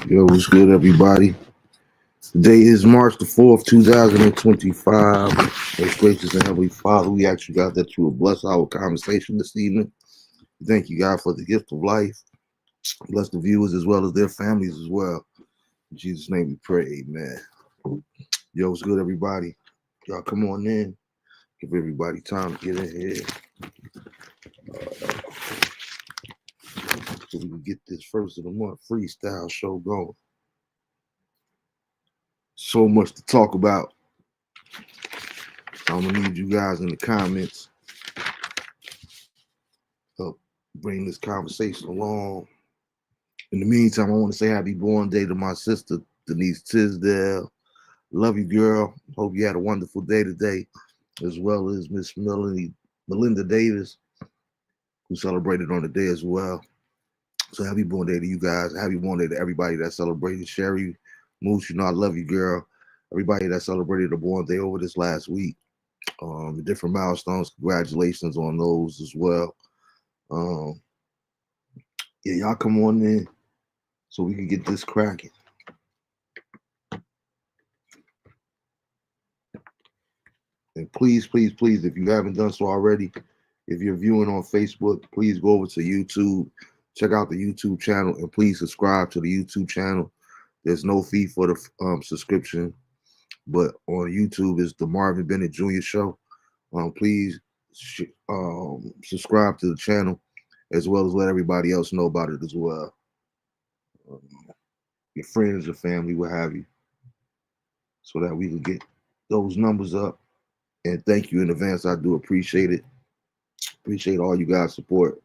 Yo, what's good, everybody? Today is March the 4th, 2025. Most gracious and Heavenly Father, we ask you, God, that you will bless our conversation this evening. Thank you, God, for the gift of life. Bless the viewers as well as their families as well. In Jesus' name we pray, amen. Yo, what's good, everybody? Y'all come on in. Give everybody time to get in here so we can get this first of the month freestyle show going. So much to talk about. I'm gonna need you guys in the comments. Help bring this conversation along. In the meantime, I want to say happy born day to my sister, Denise Tisdale. Love you, girl. Hope you had a wonderful day today, as well as Miss Melinda Davis, who celebrated on the day as well. So happy born day to you guys. Happy born day to everybody that celebrated. Sherry Moose, you know I love you, girl. Everybody that celebrated a born day over this last week. The different milestones, congratulations on those as well. Yeah, y'all come on in so we can get this cracking. And please, please, please, if you haven't done so already, if you're viewing on Facebook, please go over to YouTube, check out the YouTube channel, and please subscribe to the YouTube channel. There's no fee for the subscription, but on YouTube is the Marvin Bennett Jr. Show. Please subscribe to the channel, as well as let everybody else know about it as well. Your friends, your family, what have you, so that we can get those numbers up. And thank you in advance. I do appreciate it. Appreciate all you guys' support.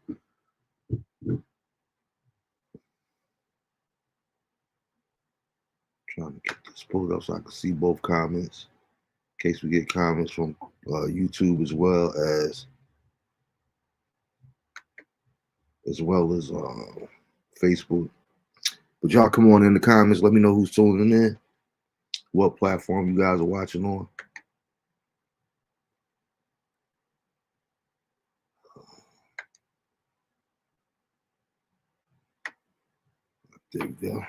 Trying to get this pulled up so I can see both comments. In case we get comments from YouTube as well as Facebook. But y'all come on in the comments. Let me know who's tuning in, what platform you guys are watching on. There you go.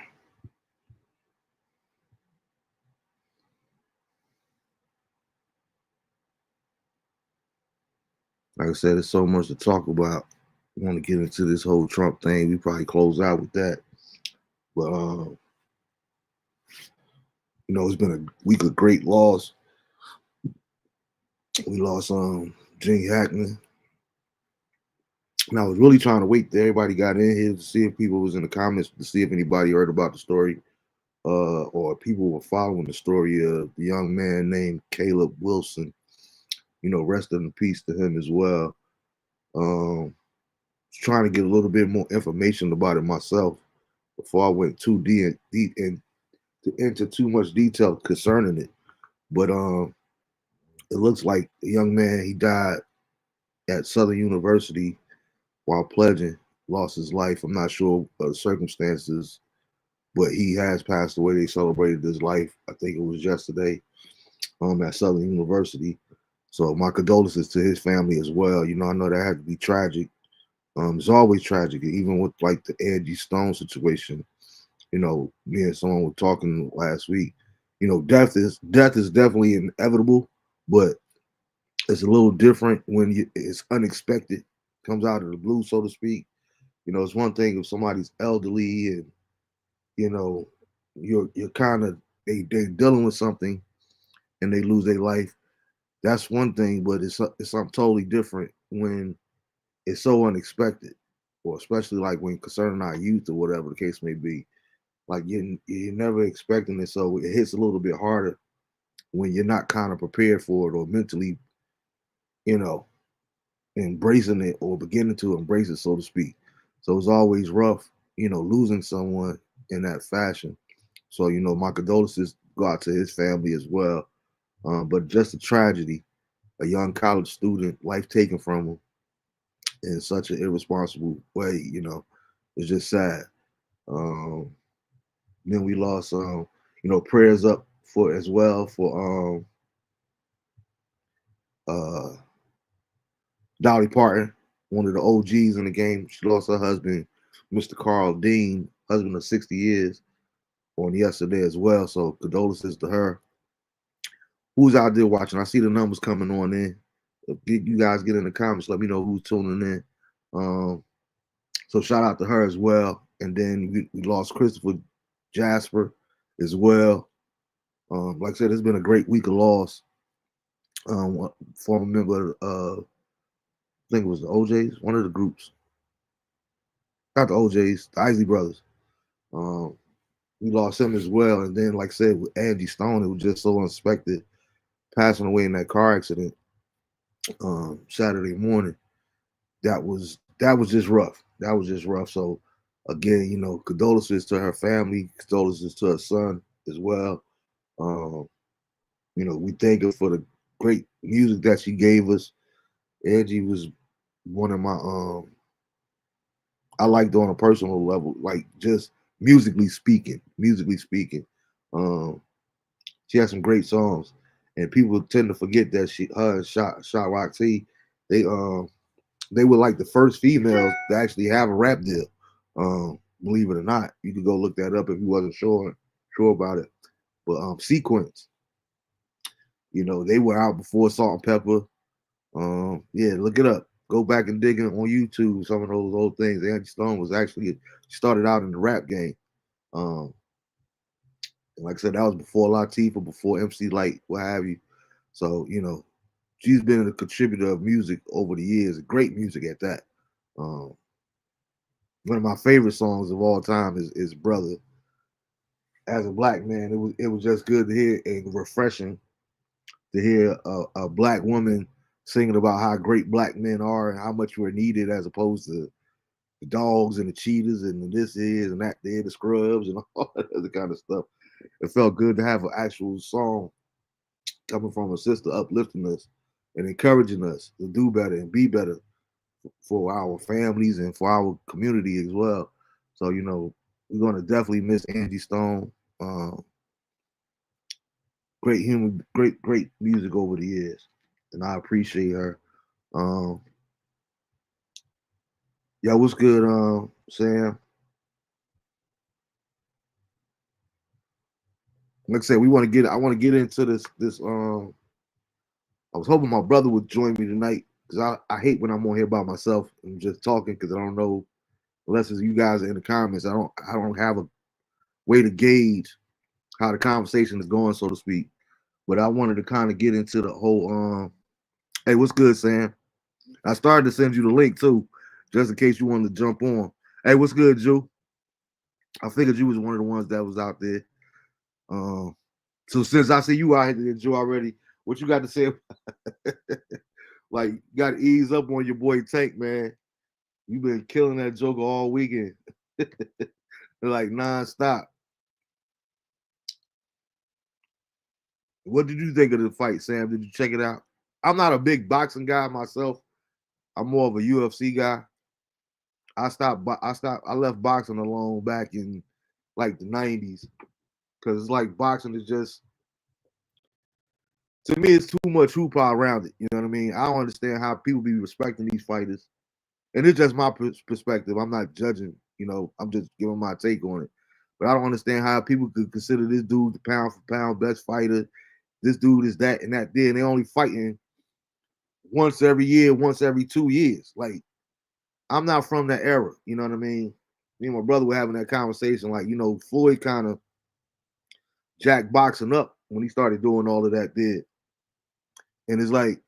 Like I said, there's so much to talk about. I want to get into this whole Trump thing. We probably close out with that. But it's been a week of great loss. We lost Gene Hackman. And I was really trying to wait till everybody got in here to see if people was in the comments to see if anybody heard about the story, or people were following the story of the young man named Caleb Wilson. Rest in peace to him as well. Trying to get a little bit more information about it myself before I went too deep into too much detail concerning it. But it looks like the young man, he died at Southern University while pledging, lost his life. I'm not sure of the circumstances, but he has passed away. They celebrated his life, I think it was yesterday, at Southern University. So my condolences to his family as well. I know that had to be tragic. It's always tragic, even with like the Angie Stone situation. Me and someone were talking last week. Death is definitely inevitable, but it's a little different when it's unexpected, comes out of the blue, so to speak. It's one thing if somebody's elderly and you're kind of they're dealing with something and they lose their life. That's one thing, but it's something totally different when it's so unexpected, or especially like when concerning our youth or whatever the case may be. Like you're never expecting it, so it hits a little bit harder when you're not kind of prepared for it or mentally, embracing it or beginning to embrace it, so to speak. So it's always rough, losing someone in that fashion. So, my condolences go out to his family as well. But just a tragedy, a young college student, life taken from him in such an irresponsible way, it's just sad. Then we lost, prayers up for as well for Dolly Parton, one of the OGs in the game. She lost her husband, Mr. Carl Dean, husband of 60 years. on yesterday as well. So condolences to her. Who's out there watching? I see the numbers coming on in. You guys get in the comments. Let me know who's tuning in. So shout out to her as well. And then we lost Christopher Jasper as well. Like I said, it's been a great week of loss. Former member, I think it was the OJs, one of the groups. Not the OJs, the Isley Brothers. Um, we lost him as well. And then, like I said, with Angie Stone, it was just so unexpected, passing away in that car accident Saturday morning. That was just rough. That was just rough. So again, condolences to her family, condolences to her son as well. We thank her for the great music that she gave us. Angie was one of my I liked her on a personal level, like just musically speaking. She has some great songs, and people tend to forget that her and Shot Rock T, they were like the first females to actually have a rap deal. Believe it or not, you could go look that up if you wasn't sure about it. But Sequence, they were out before Salt and Pepper. Yeah, look it up. Go back and dig in on YouTube some of those old things. Angie Stone was actually started out in the rap game. And like I said, that was before Latifah, before MC Light, what have you. So, she's been a contributor of music over the years, great music at that. One of my favorite songs of all time is Brother. As a black man, it was just good to hear and refreshing to hear a black woman singing about how great black men are and how much we're needed, as opposed to the dogs and the cheaters and the this is and that there, the scrubs and all that other kind of stuff. It felt good to have an actual song coming from a sister uplifting us and encouraging us to do better and be better for our families and for our community as well. So, we're going to definitely miss Angie Stone. Great human, great music over the years. And I appreciate her. Yeah, what's good, Sam? Like I said, I want to get into this. I was hoping my brother would join me tonight because I hate when I'm on here by myself and just talking because I don't know, unless it's you guys in the comments. I don't have a way to gauge how the conversation is going, so to speak. But I wanted to kind of get into the whole hey, what's good, Sam? I started to send you the link too, just in case you wanted to jump on. Hey, what's good, Jew? I figured you was one of the ones that was out there. So since I see you out here, Jew, already, what you got to say? Like, you got to ease up on your boy Tank, man. You've been killing that Joker all weekend, like nonstop. What did you think of the fight, Sam? Did you check it out? I'm not a big boxing guy myself. I'm more of a UFC guy. I left boxing alone back in like the 90s because it's like boxing is just, to me, it's too much hoopla around it. You know what I mean? I don't understand how people be respecting these fighters, and it's just my perspective. I'm not judging. I'm just giving my take on it. But I don't understand how people could consider this dude the pound for pound best fighter. This dude is that and that there, and they only fighting once every year, once every 2 years. Like, I'm not from that era. You know what I mean? Me and my brother were having that conversation. Like, Floyd kind of jacked boxing up when he started doing all of that there. And it's like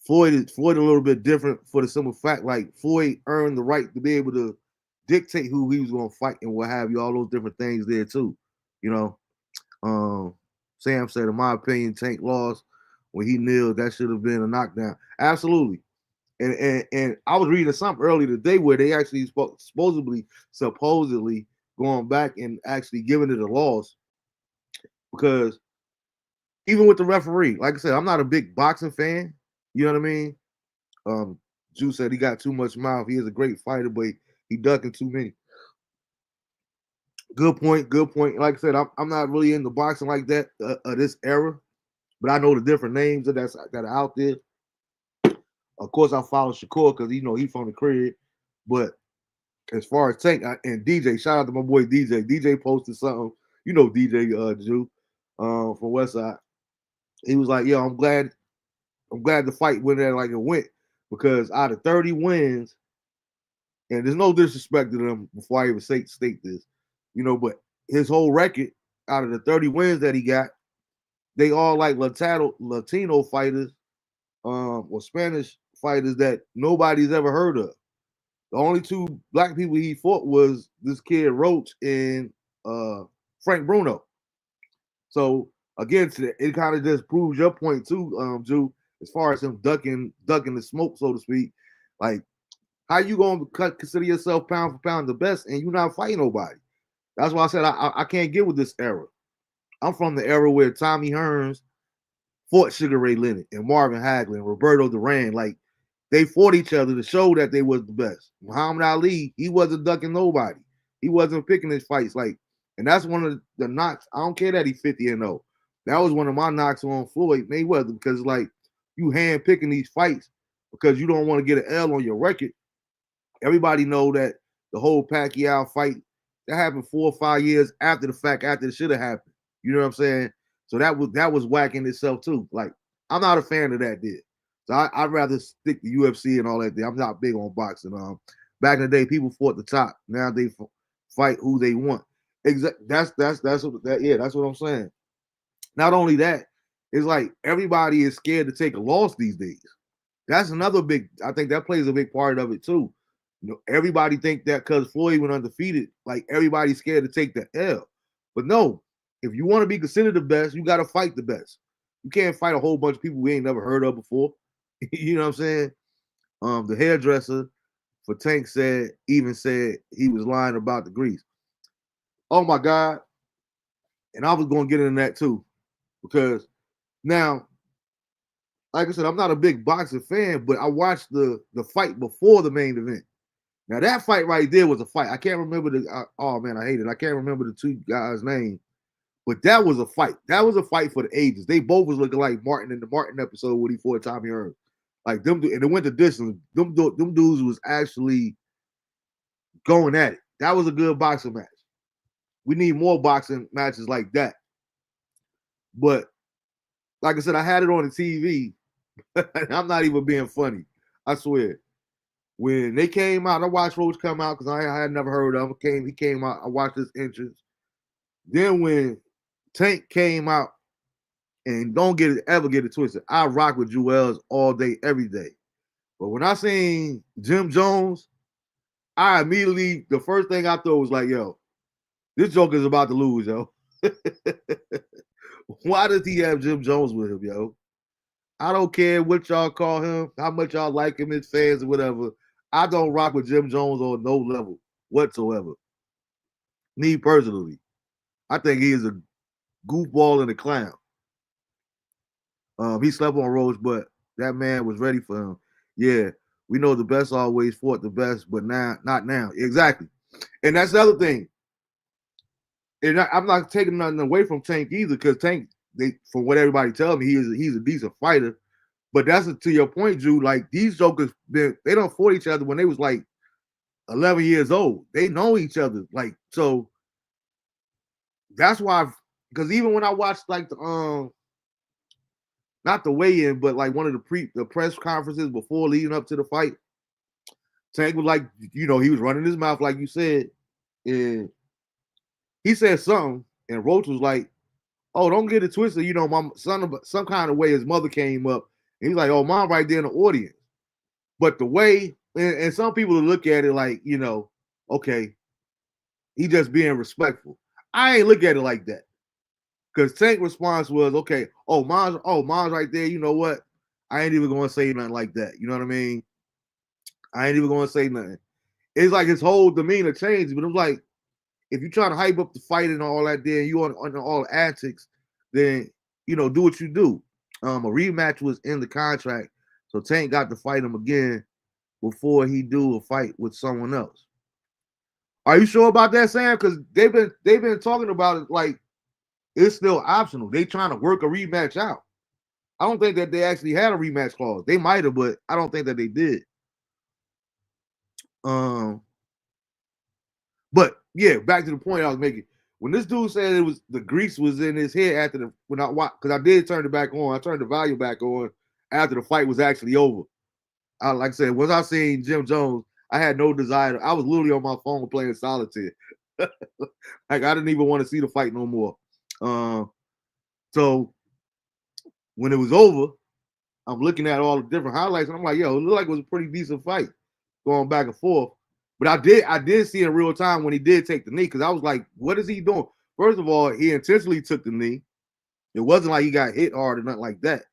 Floyd a little bit different for the simple fact, like, Floyd earned the right to be able to dictate who he was going to fight and what have you, all those different things there too. You know, Sam said, in my opinion, Tank lost when he kneeled. That should have been a knockdown. Absolutely. And I was reading something earlier today where they actually supposedly going back and actually giving it a loss, because even with the referee, like I said, I'm not a big boxing fan. You know what I mean? Drew said he got too much mouth. He is a great fighter, but he ducking too many. Good point. Good point. Like I said, I'm not really into boxing like that this era, but I know the different names that are out there. Of course, I follow Shakur because he's from the crib, but as far as Tank and DJ, shout out to my boy DJ. DJ posted something, you know, DJ Jew from Westside. He was like, "Yo, I'm glad the fight went there like it went because out of 30 wins, and there's no disrespect to them before I even state this, you know, but his whole record out of the 30 wins that he got, they all like Latino fighters, or Spanish fighters that nobody's ever heard of. The only two black people he fought was this kid Roach and Frank Bruno. So again, it kind of just proves your point too, Drew, as far as him ducking the smoke, so to speak. Like, how you gonna consider yourself pound for pound the best and you not fighting nobody? That's why I said I can't get with this era. I'm from the era where Tommy Hearns fought Sugar Ray Leonard and Marvin Hagler and Roberto Duran. Like, they fought each other to show that they was the best. Muhammad Ali, he wasn't ducking nobody. He wasn't picking his fights. Like, and that's one of the knocks. I don't care that he's 50-0. That was one of my knocks on Floyd Mayweather because, like, you hand picking these fights because you don't want to get an L on your record. Everybody know that the whole Pacquiao fight that happened 4 or 5 years after the fact, after it should have happened. You know what I'm saying? So that was whacking itself too. Like, I'm not a fan of that deal. So I'd rather stick to UFC and all that. I'm not big on boxing. Back in the day, people fought the top. Now they fight who they want. That's what I'm saying. Not only that, it's like everybody is scared to take a loss these days. That's another big. I think that plays a big part of it too. You know, everybody think that because Floyd went undefeated, like everybody's scared to take the L. But no, if you want to be considered the best, you got to fight the best. You can't fight a whole bunch of people we ain't never heard of before. You know what I'm saying? The hairdresser for Tank said he was lying about the grease. Oh my God. And I was going to get into that too. Because now, like I said, I'm not a big boxing fan, but I watched the fight before the main event. Now that fight right there was a fight. I can't remember oh man, I hate it. I can't remember the two guys' name. But that was a fight. That was a fight for the ages. They both was looking like Martin in the Martin episode when he fought Tommy Hearns. Like them, and it went the distance. Them dudes was actually going at it. That was a good boxing match. We need more boxing matches like that. But like I said, I had it on the TV. I'm not even being funny. I swear. When they came out, I watched Roach come out because I had never heard of him. He came out. I watched his entrance. Then when Tank came out, and don't ever get it twisted, I rock with Jewels all day, every day. But when I seen Jim Jones, I immediately, the first thing I thought was like, yo, this Joker's about to lose, yo. Why does he have Jim Jones with him, yo? I don't care what y'all call him, how much y'all like him, his fans or whatever. I don't rock with Jim Jones on no level whatsoever. Me personally. I think he is a goofball and a clown. He slept on Roach, but that man was ready for him. Yeah, we know the best always fought the best, but now, not now. Exactly. And that's the other thing. And I'm not taking nothing away from Tank either, because Tank, from what everybody tells me, he's a decent fighter. But that's to your point, Drew. Like, these jokers, they don't fought each other when they was like 11 years old. They know each other. Like, so that's why, because even when I watched like the not the weigh-in, but like one of the press conferences before leading up to the fight, Tank was like, you know, he was running his mouth like you said, and he said something, and Roach was like, "Oh, don't get it twisted. You know, my son, some kind of way his mother came up, and he's like, oh, mom right there in the audience." But the way, and some people look at it like, you know, okay, he just being respectful. I ain't look at it like that. Because Tank's response was, okay, mom's right there. You know what? I ain't even going to say nothing like that. You know what I mean? I ain't even going to say nothing. It's like his whole demeanor changed. But I'm like, if you're trying to hype up the fight and all that, then you on all the antics, then, you know, do what you do. A rematch was in the contract. So Tank got to fight him again before he do a fight with someone else. Are you sure about that, Sam? Because they've been talking about it like it's still optional. They trying to work a rematch out. I don't think that they actually had a rematch clause. They might have, but I don't think that they did. But yeah, back to the point I was making. When this dude said it was the grease was in his head after the when I watched, because I did turn it back on. I turned the volume back on after the fight was actually over. Like I said, once I seen Jim Jones, I had no desire. I was literally on my phone playing solitaire. Like I didn't even want to see the fight no more. So when it was over, I'm looking at all the different highlights, and I'm like, yo, it looked like it was a pretty decent fight going back and forth. But I did see in real time when he did take the knee, because I was like, what is he doing? First of all, he intentionally took the knee. It wasn't like he got hit hard or nothing like that.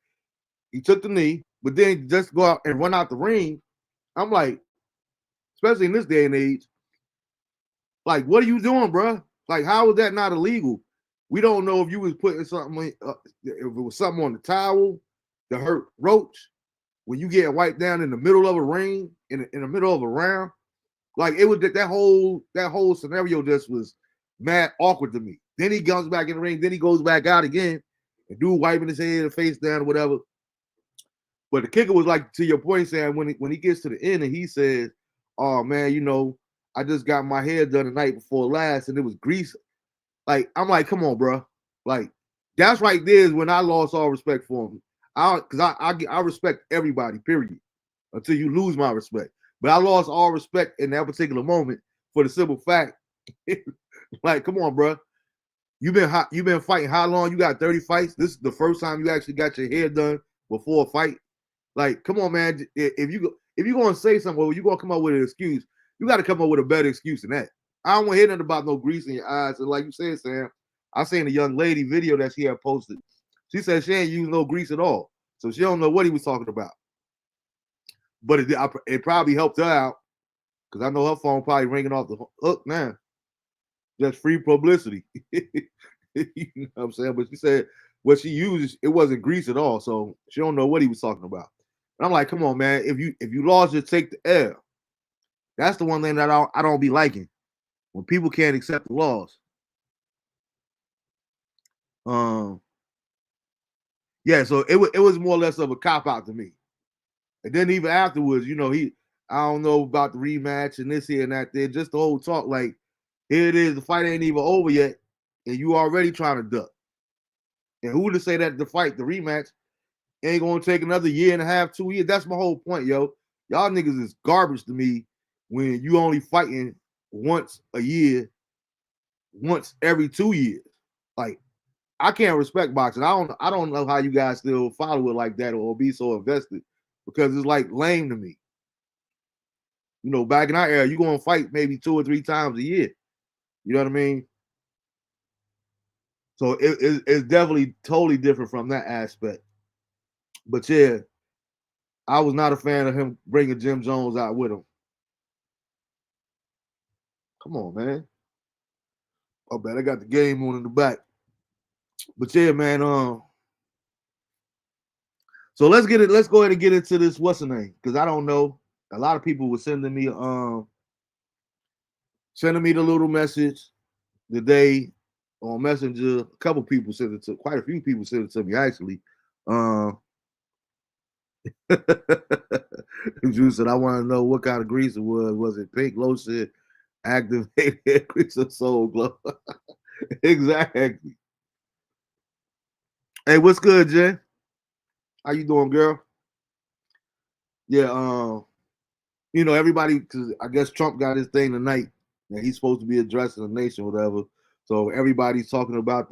He took the knee, but then just go out and run out the ring. I'm like, especially in this day and age, like, what are you doing, bro? Like, how is that not illegal? We don't know if you was putting something, if it was something on the towel to hurt Roach when you get wiped down in the middle of a ring, in the middle of a round. Like, it was that whole scenario just was mad awkward to me. Then he comes back in the ring, then he goes back out again, and dude wiping his head and face down or whatever. But the kicker was like, to your point, saying when he gets to the end and he says, "Oh man, I just got my hair done the night before last and it was grease." Like, I'm like, come on, bro. Like, that's right there is when I lost all respect for him. I respect everybody, period, until you lose my respect. But I lost all respect in that particular moment for the simple fact, like, come on, bro. You've been fighting how long? You got 30 fights. This is the first time you actually got your hair done before a fight. Like, come on, man. If you're gonna say something, well, you're gonna come up with an excuse. You got to come up with a better excuse than that. I don't want to hear nothing about no grease in your eyes. And like you said, Sam, I seen a young lady video that she had posted. She said she ain't used no grease at all, so she don't know what he was talking about. But it probably helped her out, because I know her phone probably ringing off the hook now. Just free publicity. You know what I'm saying? But she said what she used, it wasn't grease at all, so she don't know what he was talking about. And I'm like, come on, man. If you lost, just take the L. That's the one thing that I don't be liking, when people can't accept the loss. Yeah, so it was more or less of a cop out to me. And then even afterwards, I don't know about the rematch and this here and that there, just the whole talk, like, here it is, the fight ain't even over yet, and you already trying to duck. And who to say that the rematch, ain't gonna take another year and a half, 2 years? That's my whole point, yo. Y'all niggas is garbage to me when you only fighting once a year, once every 2 years. Like, I can't respect boxing. I don't know how you guys still follow it like that or be so invested, because it's like lame to me. Back in our era, you're gonna fight maybe 2 or 3 times a year. You know what I mean? So it's definitely totally different from that aspect. But yeah, I was not a fan of him bringing Jim Jones out with him. Come on, man. Oh, man, I got the game on in the back. But yeah, man. So let's get it. Let's go ahead and get into this. What's the name? Because I don't know. A lot of people were sending me the little message today on Messenger. A couple people sent it to. Quite a few people sent it to me actually. Drew said, I want to know what kind of grease it was. Was it pink lotion, activated grease, or soul glow? Exactly. Hey, what's good, Jen? How you doing, girl? Yeah, everybody, because I guess Trump got his thing tonight, and he's supposed to be addressing the nation, whatever. So everybody's talking about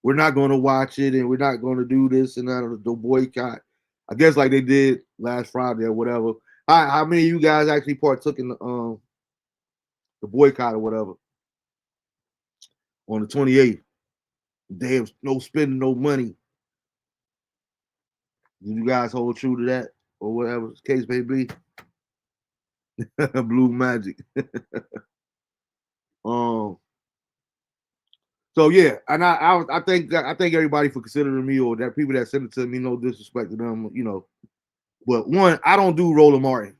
we're not going to watch it, and we're not going to do this and that, the boycott. I guess like they did last Friday or whatever. How many of you guys actually partook in the boycott or whatever on the 28th? Damn, no spending, no money. Do you guys hold true to that or whatever the case may be? Blue magic. So yeah, and I thank everybody for considering me, or that people that sent it to me. No disrespect to them, But one, I don't do Roland Martin.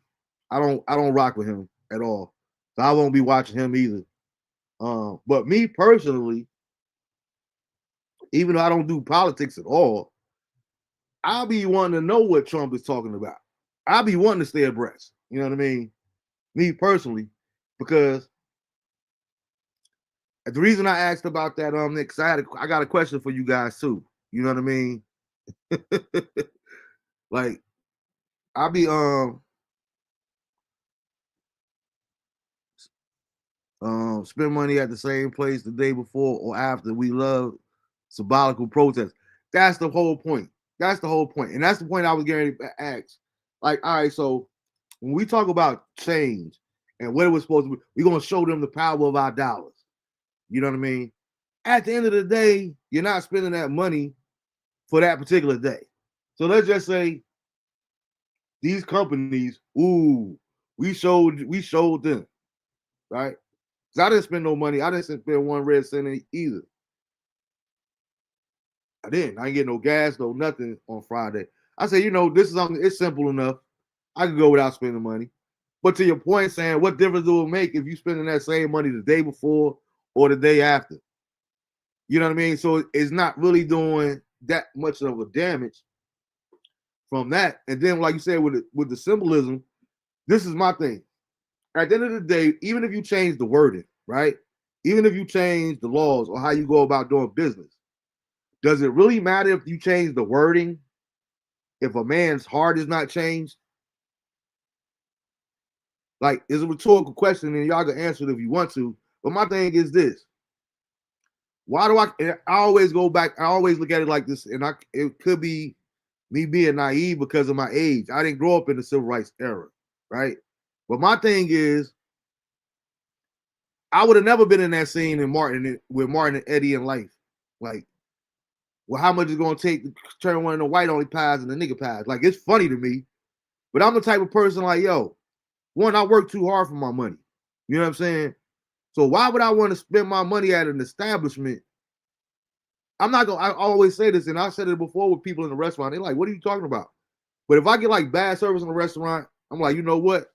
I don't rock with him at all. So I won't be watching him either. But me personally, even though I don't do politics at all, I'll be wanting to know what Trump is talking about. I'll be wanting to stay abreast. You know what I mean? Me personally. because the reason I asked about that, Nick, because I got a question for you guys too. You know what I mean? Like, I be spend money at the same place the day before or after. We love symbolical protest. That's the whole point. That's the whole point. And that's the point I was getting to ask. Like, all right, so when we talk about change and what it was supposed to be, we're going to show them the power of our dollars. You know what I mean? At the end of the day, you're not spending that money for that particular day. So let's just say these companies, ooh, we showed them, right? Because I didn't spend no money. I didn't spend one red cent either. I didn't. I didn't get no gas, no nothing on Friday. I said, this is it's simple enough. I could go without spending money. But to your point, saying, what difference do it make if you spending that same money the day before or the day after? You know what I mean? So it's not really doing that much of a damage from that. And then, like you said, with the symbolism, this is my thing. At the end of the day, even if you change the wording, right? Even if you change the laws or how you go about doing business, does it really matter if you change the wording if a man's heart is not changed? Like, it's a rhetorical question, and y'all can answer it if you want to. But my thing is this. Why do I always go back, I always look at it like this, and it could be me being naive because of my age. I didn't grow up in the civil rights era, right? But my thing is, I would have never been in that scene with Martin and Eddie in life. Like, well, how much is it going to take to turn one of the white only pies and the nigga pies? Like, it's funny to me, but I'm the type of person like, yo, one, I work too hard for my money. You know what I'm saying? So why would I want to spend my money at an establishment? I'm not going to, I always say this, and I said it before with people in the restaurant. They're like, what are you talking about? But if I get like bad service in a restaurant, I'm like, you know what?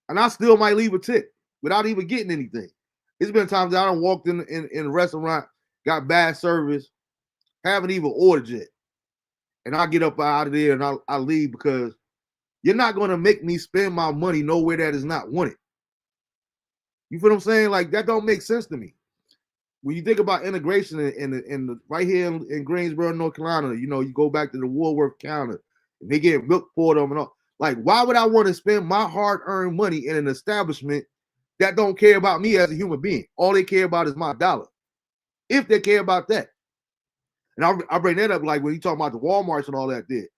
And I still might leave a tip without even getting anything. It's been times that I done walked in a restaurant, got bad service, haven't even ordered yet. And I get up out of there and I leave because you're not going to make me spend my money nowhere that is not wanted. You feel what I'm saying? Like, that don't make sense to me. When you think about integration in the right here in Greensboro, North Carolina, you go back to the Woolworth counter and they get milk poured on and all. Like, why would I want to spend my hard-earned money in an establishment that don't care about me as a human being? All they care about is my dollar. If they care about that. And I bring that up, like when you talk about the Walmarts and all that there.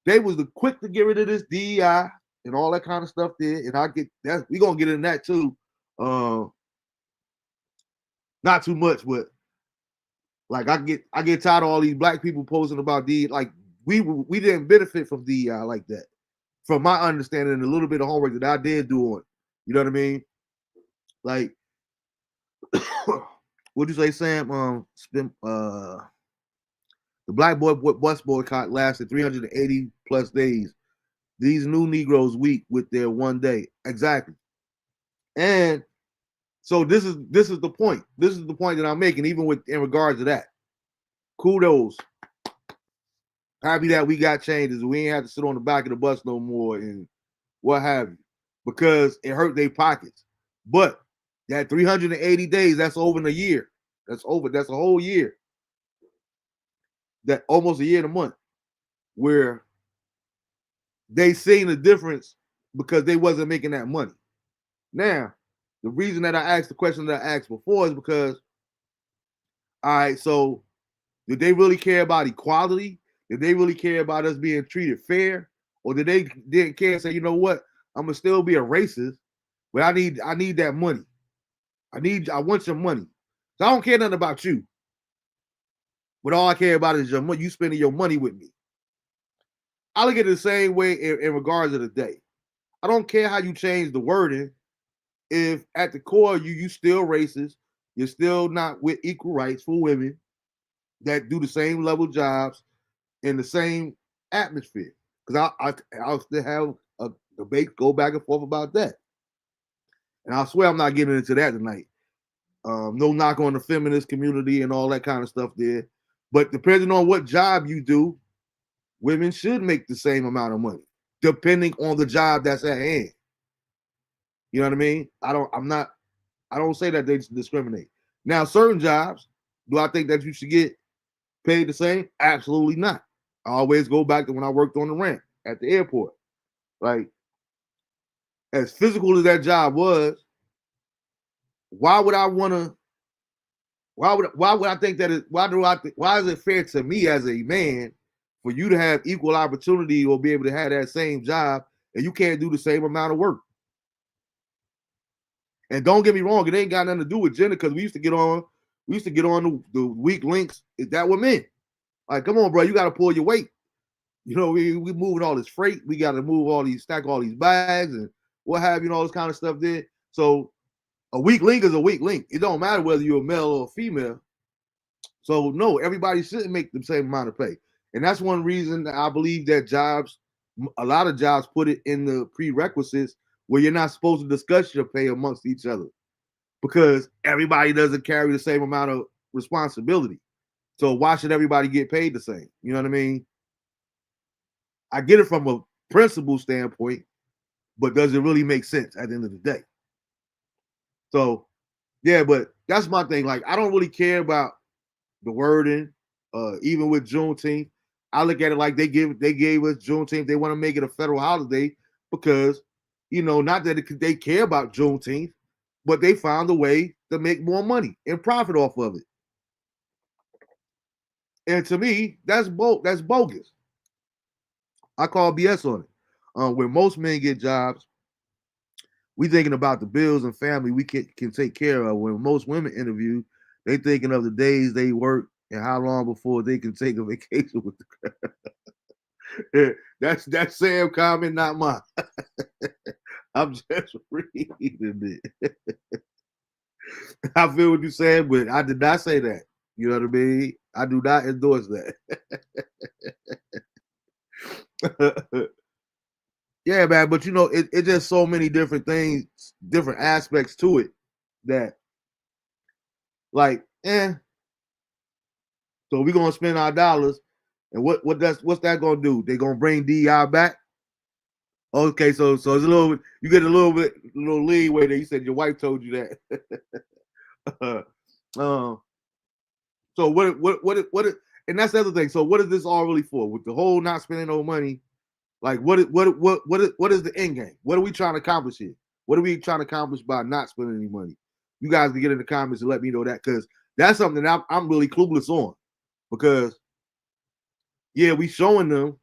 They was the quick to get rid of this DEI and all that kind of stuff there. And I get that, we're gonna get in that too. Not too much, but like I get tired of all these black people posting about DEI. Like we didn't benefit from DEI like that. From my understanding and a little bit of homework that I did do on it. You know what I mean? Like what'd you say, Sam? The Black Bus boycott lasted 380 plus days. These new Negroes weak with their one day. Exactly. And so this is the point. This is the point that I'm making, even in regards to that. Kudos. Happy that we got changes. We ain't have to sit on the back of the bus no more and what have you. Because it hurt their pockets. But that 380 days, that's over in a year. That's over. That's a whole year. That almost a year and a month. Where they seen the difference because they wasn't making that money. Now, the reason that I asked the question that I asked before is because, all right, so did they really care about equality? Did they really care about us being treated fair? Or didn't care and say, you know what, I'm gonna still be a racist, but I need that money. I want your money. So I don't care nothing about you. But all I care about is you spending your money with me. I look at it the same way in regards to the day. I don't care how you change the wording. If at the core you still racist, you're still not with equal rights for women that do the same level jobs in the same atmosphere. Because I'll still have a debate go back and forth about that. And I swear I'm not getting into that tonight. No knock on the feminist community and all that kind of stuff there. But depending on what job you do, women should make the same amount of money, depending on the job that's at hand. You know what I mean? I don't say that they discriminate. Now, certain jobs, do I think that you should get paid the same? Absolutely not. I always go back to when I worked on the ramp at the airport. Like, as physical as that job was, why would I want to? Why would I think that? Why is it fair to me as a man for you to have equal opportunity or be able to have that same job and you can't do the same amount of work? And don't get me wrong, it ain't got nothing to do with gender because we used to get on the weak links. That were men. Like, come on, bro, you got to pull your weight. You know, we moving all this freight. We got to move stack all these bags and what have you, and all this kind of stuff there. So a weak link is a weak link. It don't matter whether you're a male or a female. So no, everybody shouldn't make the same amount of pay. And that's one reason that I believe that a lot of jobs put it in the prerequisites where you're not supposed to discuss your pay amongst each other because everybody doesn't carry the same amount of responsibility. So why should everybody get paid the same? You know what I mean? I get it from a principle standpoint, but does it really make sense at the end of the day? So, yeah, but that's my thing. Like, I don't really care about the wording, even with Juneteenth. I look at it like they gave us Juneteenth. They want to make it a federal holiday because, not that they care about Juneteenth, but they found a way to make more money and profit off of it. And to me, that's bogus. I call BS on it. When most men get jobs, we thinking about the bills and family we can take care of. When most women interview, they thinking of the days they work and how long before they can take a vacation with the that's Sam comment, not mine. I'm just reading it. I feel what you're saying, but I did not say that. You know what I mean? I do not endorse that. Yeah, man, but it's just so many different things, different aspects to it that, like, so we're gonna spend our dollars, and what's that gonna do? They gonna bring DI back? Okay, so it's a little, you get a little leeway there. You said your wife told you that. So what? And that's the other thing. So what is this all really for? With the whole not spending no money, like what is the end game? What are we trying to accomplish here? What are we trying to accomplish by not spending any money? You guys can get in the comments and let me know that, because that's something that I'm really clueless on. Because yeah, we showing them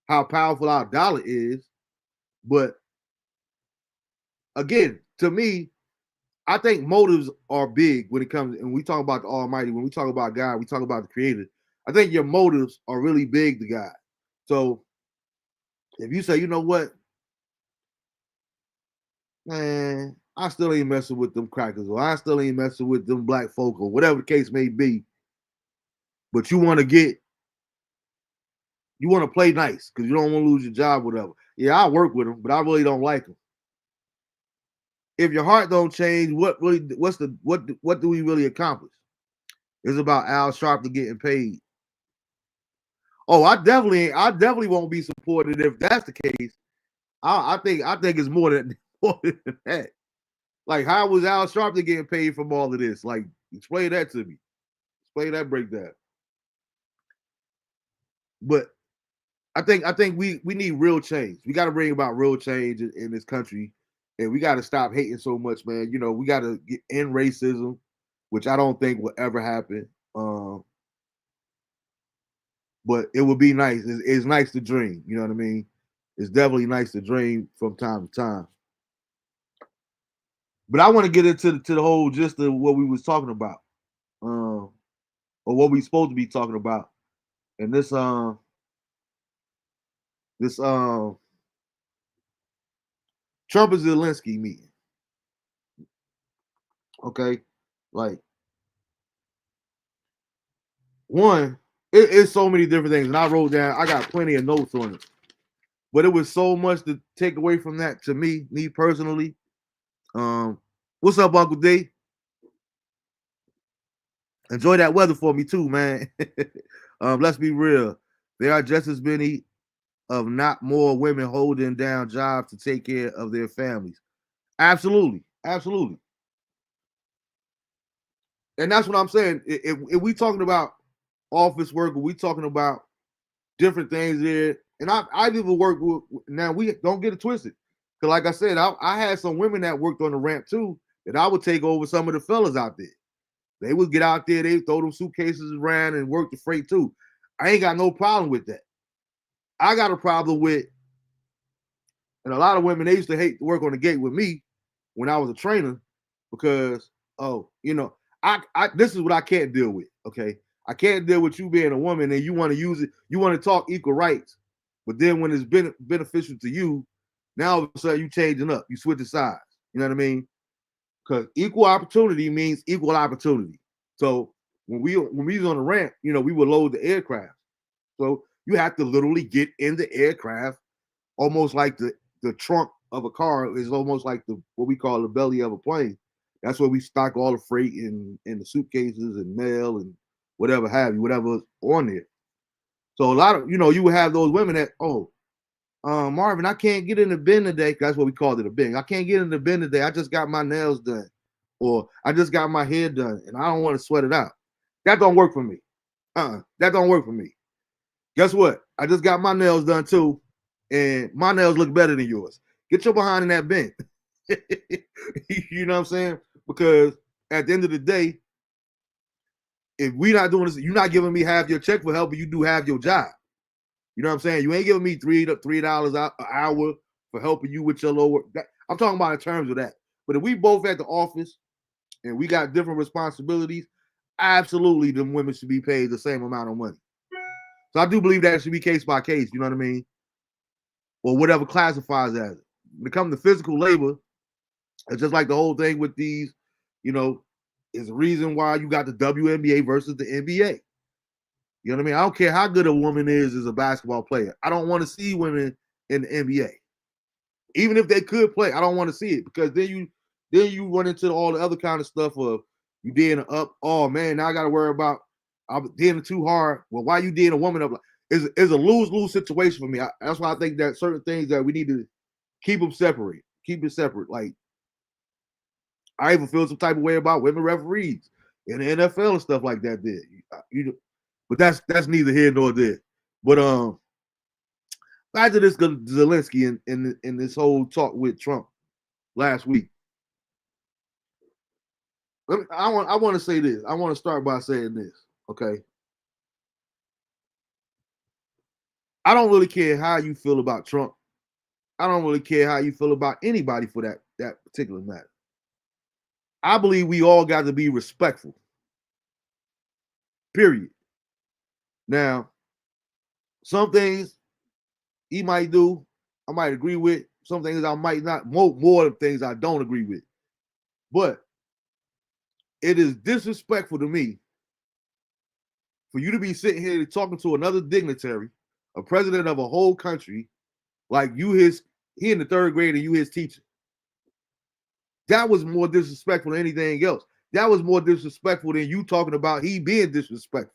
how powerful our dollar is, but again, to me, I think motives are big when it comes, and we talk about the Almighty. When we talk about God, we talk about the Creator. I think your motives are really big to God. So if you say, you know what, man, I still ain't messing with them crackers, or I still ain't messing with them black folk, or whatever the case may be, but you want to play nice because you don't want to lose your job, whatever. Yeah, I work with them, but I really don't like them. If your heart don't change, what do we really accomplish? It's about Al Sharpton getting paid. Oh, I definitely won't be supported if that's the case. I think it's more than that. Like, how was Al Sharpton getting paid from all of this? Like, explain that to me. Explain that breakdown. But I think we need real change. We got to bring about real change in this country, and we got to stop hating so much, man. We got to end racism, which I don't think will ever happen. But it would be nice. It's nice to dream. You know what I mean? It's definitely nice to dream from time to time. But I want to get into the whole gist of what we was talking about, or what we supposed to be talking about, and this Trump and Zelensky meeting. Okay, like, one, it's so many different things, and I wrote down. I got plenty of notes on it, but it was so much to take away from that to me personally. What's up, Uncle D? Enjoy that weather for me too, man. Let's be real. There are just as many, of not more, women holding down jobs to take care of their families. Absolutely. Absolutely. And that's what I'm saying. If we talking about office work, or we talking about different things there, and I've even worked with, now we don't get it twisted. Because like I said, I had some women that worked on the ramp too, that I would take over some of the fellas out there. They would get out there, they throw them suitcases around and work the freight too. I ain't got no problem with that. I got a problem with, and a lot of women, they used to hate to work on the gate with me when I was a trainer because, oh, I this is what I can't deal with. Okay. I can't deal with you being a woman and you want to use it, you want to talk equal rights, but then when it's been beneficial to you, now all of a sudden you changing up, you switch the sides. You know what I mean? Because equal opportunity means equal opportunity. So when we was on the ramp, we would load the aircraft. So you have to literally get in the aircraft, almost like the trunk of a car is almost like the what we call the belly of a plane. That's where we stock all the freight in the suitcases and mail and whatever have you, whatever's on there. So a lot of you would have those women that, Marvin, I can't get in the bin today. That's what we called it, a bin. I can't get in the bin today. I just got my nails done, or I just got my hair done, and I don't want to sweat it out. That don't work for me. That don't work for me. Guess what? I just got my nails done too, and my nails look better than yours. Get your behind in that bin. You know what I'm saying? Because at the end of the day, if we not doing this, you're not giving me half your check for helping you do half your job. You know what I'm saying? You ain't giving me $3 an hour for helping you with your low work. I'm talking about in terms of that. But if we both at the office and we got different responsibilities, absolutely, them women should be paid the same amount of money. So I do believe that it should be case by case. You know what I mean? Or whatever classifies as it. When it comes to physical labor, it's just like the whole thing with these, is the reason why you got the WNBA versus the NBA. You know what I mean? I don't care how good a woman is as a basketball player. I don't want to see women in the NBA. Even if they could play, I don't want to see it because then you run into all the other kind of stuff of you dating up. Oh man, now I got to worry about I'm dating too hard. Well, why you dating a woman up? It's a lose-lose situation for me. That's why I think that certain things that we need to keep them separate. Keep it separate. Like I even feel some type of way about women referees in the NFL and stuff like that. But that's neither here nor there. But back to this Zelensky in this whole talk with Trump last week. I want to say this. I want to start by saying this. Okay. I don't really care how you feel about Trump. I don't really care how you feel about anybody for that particular matter. I believe we all got to be respectful. Period. Now, some things he might do, I might agree with. Some things I might not. More things I don't agree with. But it is disrespectful to me for you to be sitting here talking to another dignitary, a president of a whole country, like he in the third grade and you his teacher. That was more disrespectful than anything else. That was more disrespectful than you talking about he being disrespectful.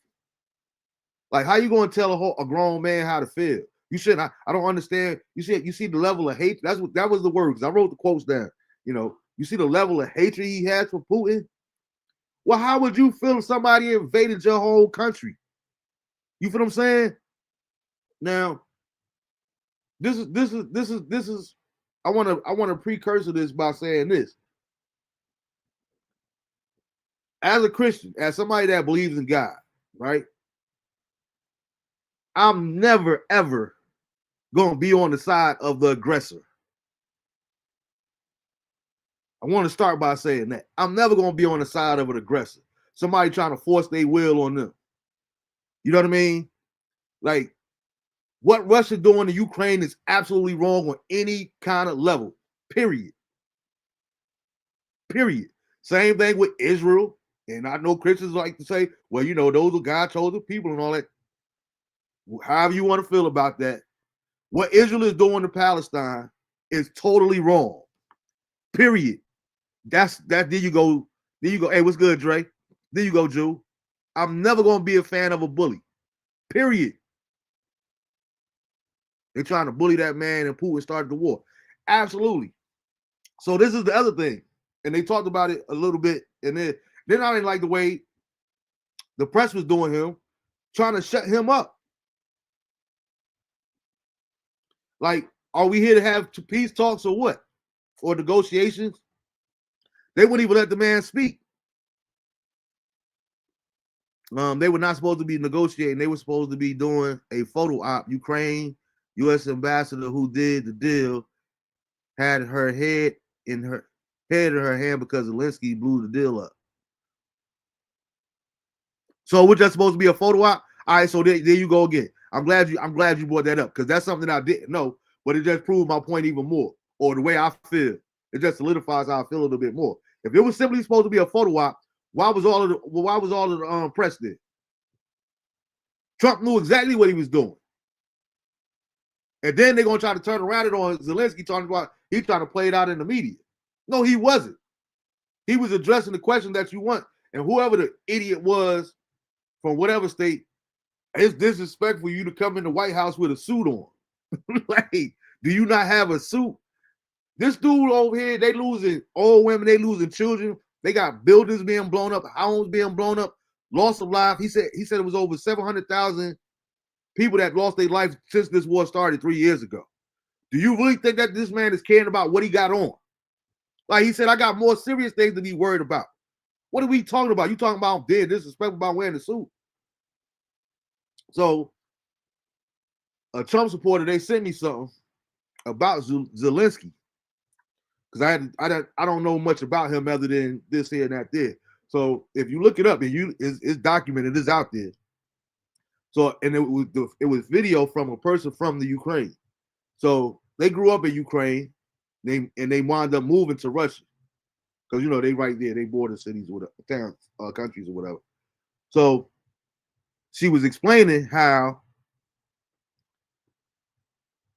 Like, how you going to tell a grown man how to feel? You shouldn't. I don't understand. You see the level of hate. That was the words. I wrote the quotes down. You see the level of hatred he has for Putin. Well, how would you feel if somebody invaded your whole country? You feel what I'm saying? Now, this is. I want to precursor this by saying this. As a Christian, as somebody that believes in God, right? I'm never ever going to be on the side of the aggressor. I want to start by saying that. I'm never going to be on the side of an aggressor. Somebody trying to force their will on them. You know what I mean? Like, what Russia doing to Ukraine is absolutely wrong on any kind of level. Period. Period. Same thing with Israel. And I know Christians like to say, well, those are God's chosen people and all that. However you want to feel about that. What Israel is doing to Palestine is totally wrong. Period. There you go. Hey, what's good, Dre? There you go, Jew. I'm never gonna be a fan of a bully. Period. They're trying to bully that man and Putin started the war. Absolutely. So this is the other thing, and they talked about it a little bit, and then I didn't like the way the press was doing him, trying to shut him up. Like, are we here to have peace talks or what? Or negotiations? They wouldn't even let the man speak. They were not supposed to be negotiating. They were supposed to be doing a photo op. Ukraine U.S. ambassador who did the deal had her head in her hand because Zelensky blew the deal up. So we're just supposed to be a photo op. All right, so there you go again. I'm glad you brought that up because that's something I didn't know, but it just proved my point even more, or the way I feel. It just solidifies how I feel a little bit more. If it was simply supposed to be a photo op, why was all of the press there? Trump knew exactly what he was doing. And then they're going to try to turn around it on Zelensky, talking about he's trying to play it out in the media. No, he wasn't. He was addressing the question that you want. And whoever the idiot was from whatever state, it's disrespectful for you to come in the White House with a suit on. Like, do you not have a suit? This dude over here, they losing old women, they losing children. They got buildings being blown up, homes being blown up, loss of life. He said it was over 700,000 people that lost their life since this war started 3 years ago. Do you really think that this man is caring about what he got on? Like he said, I got more serious things to be worried about. What are we talking about? You talking about being disrespectful about wearing a suit? So, a Trump supporter, they sent me something about Zelensky because I don't know much about him other than this here and that there. So if you look it up, it's documented, it's out there. So and it was video from a person from the Ukraine. So they grew up in Ukraine, they wound up moving to Russia because they right there, they border cities with towns, countries or whatever. So she was explaining how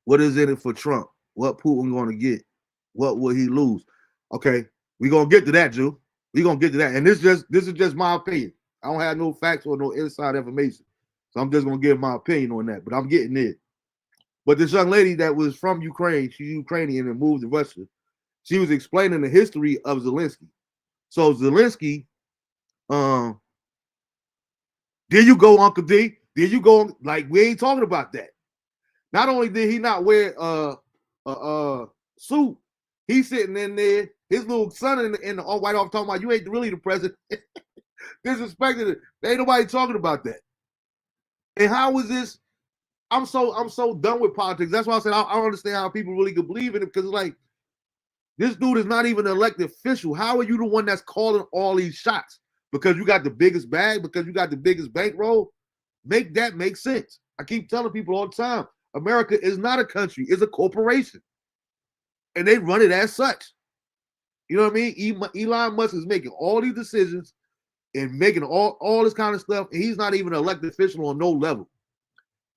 what is in it for Trump, what Putin going to get, what will he lose. Okay, we gonna get to that, Jew. We gonna get to that, and this is just my opinion. I don't have no facts or no inside information, so I'm just gonna give my opinion on that. But I'm getting there. But this young lady that was from Ukraine, she's Ukrainian and moved to Russia. She was explaining the history of Zelensky. So Zelensky, there you go, Uncle D. There you go. Like, we ain't talking about that. Not only did he not wear a suit, he's sitting in there, his little son in the White House talking about you ain't really the president. Disrespected it. Ain't nobody talking about that. And how is this? I'm so done with politics. That's why I said I don't understand how people really could believe in it, because it's like, this dude is not even an elected official. How are you the one that's calling all these shots? Because you got the biggest bag, because you got the biggest bankroll? Make that make sense. I keep telling people all the time, America is not a country, it's a corporation. And they run it as such. You know what I mean? Elon Musk is making all these decisions and making all this kind of stuff, and he's not even an elected official on no level.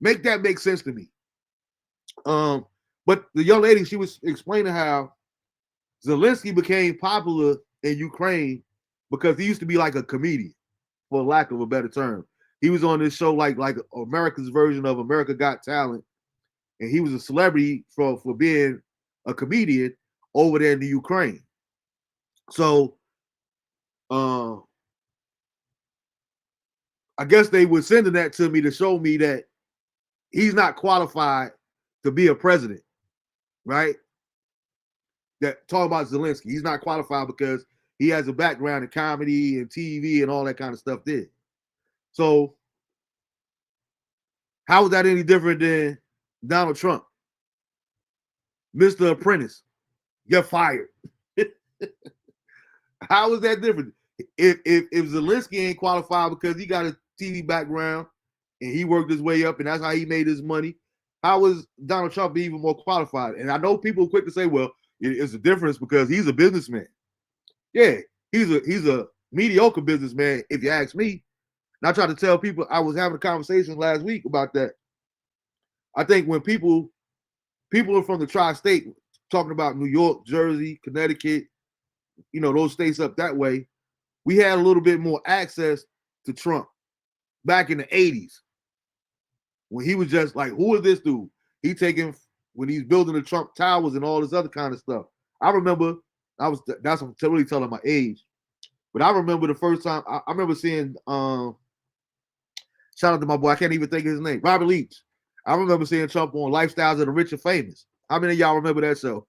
Make that make sense to me. But the young lady, she was explaining how Zelensky became popular in Ukraine because he used to be like a comedian, for lack of a better term. He was on this show like America's version of America Got Talent, and he was a celebrity for being a comedian over there in the Ukraine. So I guess they were sending that to me to show me that he's not qualified to be a president, right? That talk about Zelensky. He's not qualified because he has a background in comedy and TV and all that kind of stuff there. So how is that any different than Donald Trump? Mr. Apprentice, you're fired. How is that different? If Zelensky ain't qualified because he got a TV background and he worked his way up and that's how he made his money, how is Donald Trump even more qualified? And I know people are quick to say, well, it's a difference because he's a businessman. Yeah, he's a mediocre businessman, if you ask me. And I try to tell people, I was having a conversation last week about that. I think when people are from the tri-state, talking about New York, Jersey, Connecticut, those states up that way, we had a little bit more access to Trump back in the 80s when he was just like, who is this dude? He taking when he's building the Trump Towers and all this other kind of stuff. I remember That's really telling my age. But I remember the first time I remember seeing shout out to my boy, I can't even think of his name, Robert Leach. I remember seeing Trump on Lifestyles of the Rich and Famous. How many of y'all remember that show?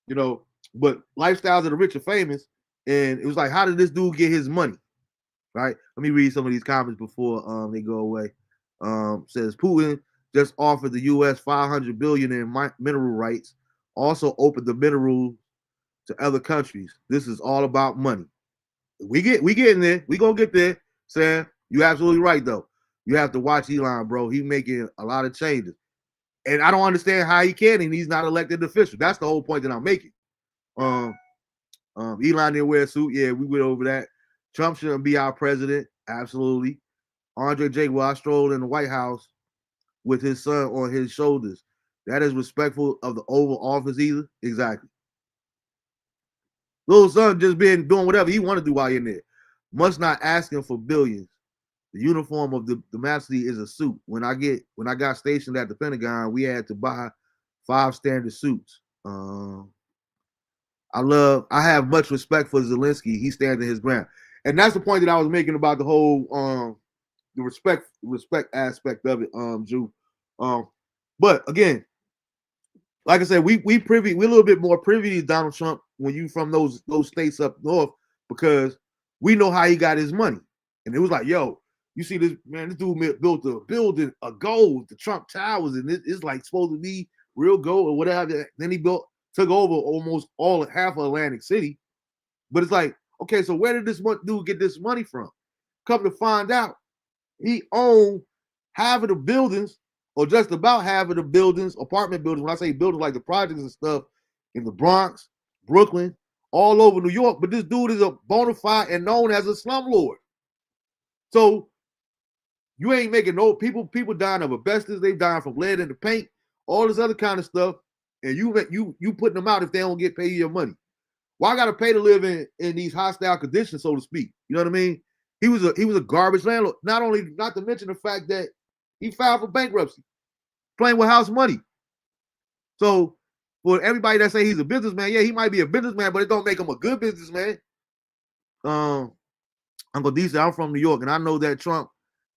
You know, but Lifestyles of the Rich and Famous, and it was like, how did this dude get his money? Right? Let me read some of these comments before they go away. Says Putin just offered the U.S. $500 billion in mineral rights, also opened the minerals to other countries. This is all about money. We getting there. We gonna get there, Sam. You absolutely right though. You have to watch Elon, bro. He's making a lot of changes, and I don't understand how he can, and he's not elected official. That's the whole point that I'm making. Elon didn't wear a suit. Yeah, we went over that. Trump shouldn't be our president. Absolutely. Andre J. Well, I strolled in the White House with his son on his shoulders. That is respectful of the Oval Office either. Exactly. Little son just been doing whatever he want to do while you're in there. Must not asking for billions. The uniform of the majesty is a suit. When I got stationed at the Pentagon, we had to buy 5 standard suits. I have much respect for Zelensky. He stands in his ground. And that's the point that I was making about the whole the respect aspect of it, Drew. But again, like I said, we're a little bit more privy to Donald Trump when you from those states up north, because we know how he got his money. And it was like, yo, you see this man, this dude built a building of gold, the Trump Towers, and it's like supposed to be real gold or whatever. Then he took over almost half of Atlantic City. But it's like, okay, so where did this dude get this money from? Come to find out, he owned half of the buildings, or just about half of the buildings, apartment buildings. When I say buildings, like the projects and stuff in the Bronx, Brooklyn, all over New York. But this dude is a bona fide and known as a slumlord. So you ain't making no people dying of asbestos, they dying from lead in the paint, all this other kind of stuff, and you putting them out if they don't get paid your money. Well, I got to pay to live in these hostile conditions, so to speak. You know what I mean? He was a garbage landlord. Not to mention the fact that he filed for bankruptcy, playing with house money. So for everybody that say he's a businessman, yeah, he might be a businessman, but it don't make him a good businessman. Uncle D said, I'm from New York, and I know that Trump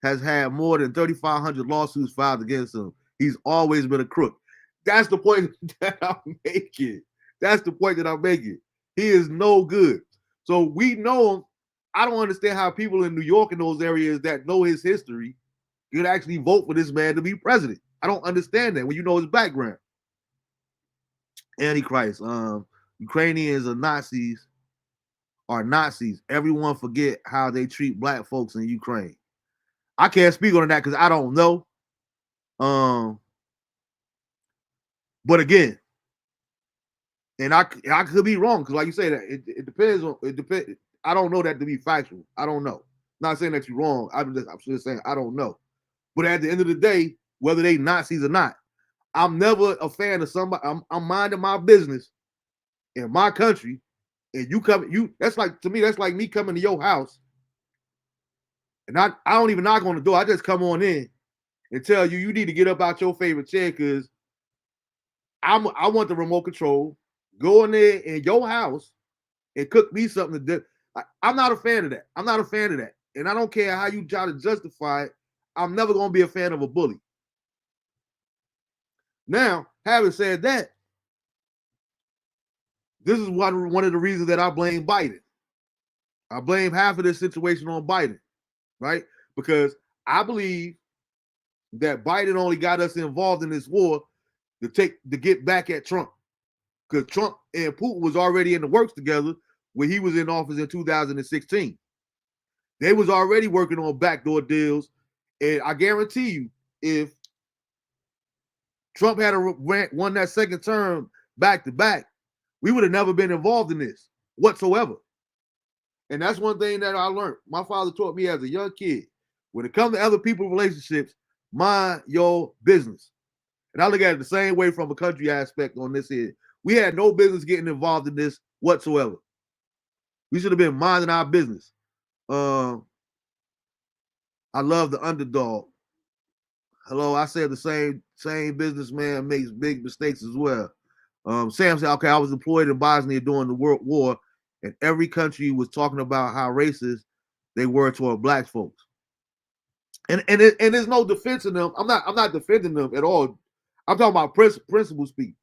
has had more than 3,500 lawsuits filed against him. He's always been a crook. That's the point that I'm making. That's the point that I'm making. He is no good. So we know him. I don't understand how people in New York and those areas that know his history could actually vote for this man to be president. I don't understand that when you know his background. Antichrist. Ukrainians are Nazis. Everyone forget how they treat black folks in Ukraine. I can't speak on that because I don't know. But again, and I could be wrong because, like you say, that it depends on it. Depends. I don't know that to be factual. I don't know. Not saying that you're wrong. I'm just saying I don't know. But at the end of the day, whether they Nazis or not, I'm never a fan of somebody. I'm minding my business in my country, and that's like, to me, that's like me coming to your house, and I don't even knock on the door. I just come on in and tell you need to get up out your favorite chair because I want the remote control. Go in there in your house and cook me something to do. I'm not a fan of that. I'm not a fan of that. And I don't care how you try to justify it. I'm never going to be a fan of a bully. Now, having said that, this is one of the reasons that I blame Biden. I blame half of this situation on Biden, right? Because I believe that Biden only got us involved in this war to get back at Trump. Because Trump and Putin was already in the works together when he was in office in 2016. They was already working on backdoor deals. And I guarantee you, if Trump had won that second term back to back, we would have never been involved in this whatsoever. And that's one thing that I learned. My father taught me as a young kid. When it comes to other people's relationships, mind your business. And I look at it the same way from a country aspect on this here. We had no business getting involved in this whatsoever. We should have been minding our business. I love the underdog. Hello, I said the same businessman makes big mistakes as well. Sam said, okay, I was deployed in Bosnia during the World War, and every country was talking about how racist they were toward black folks. And there's no defense in them. I'm not defending them at all. I'm talking about principally,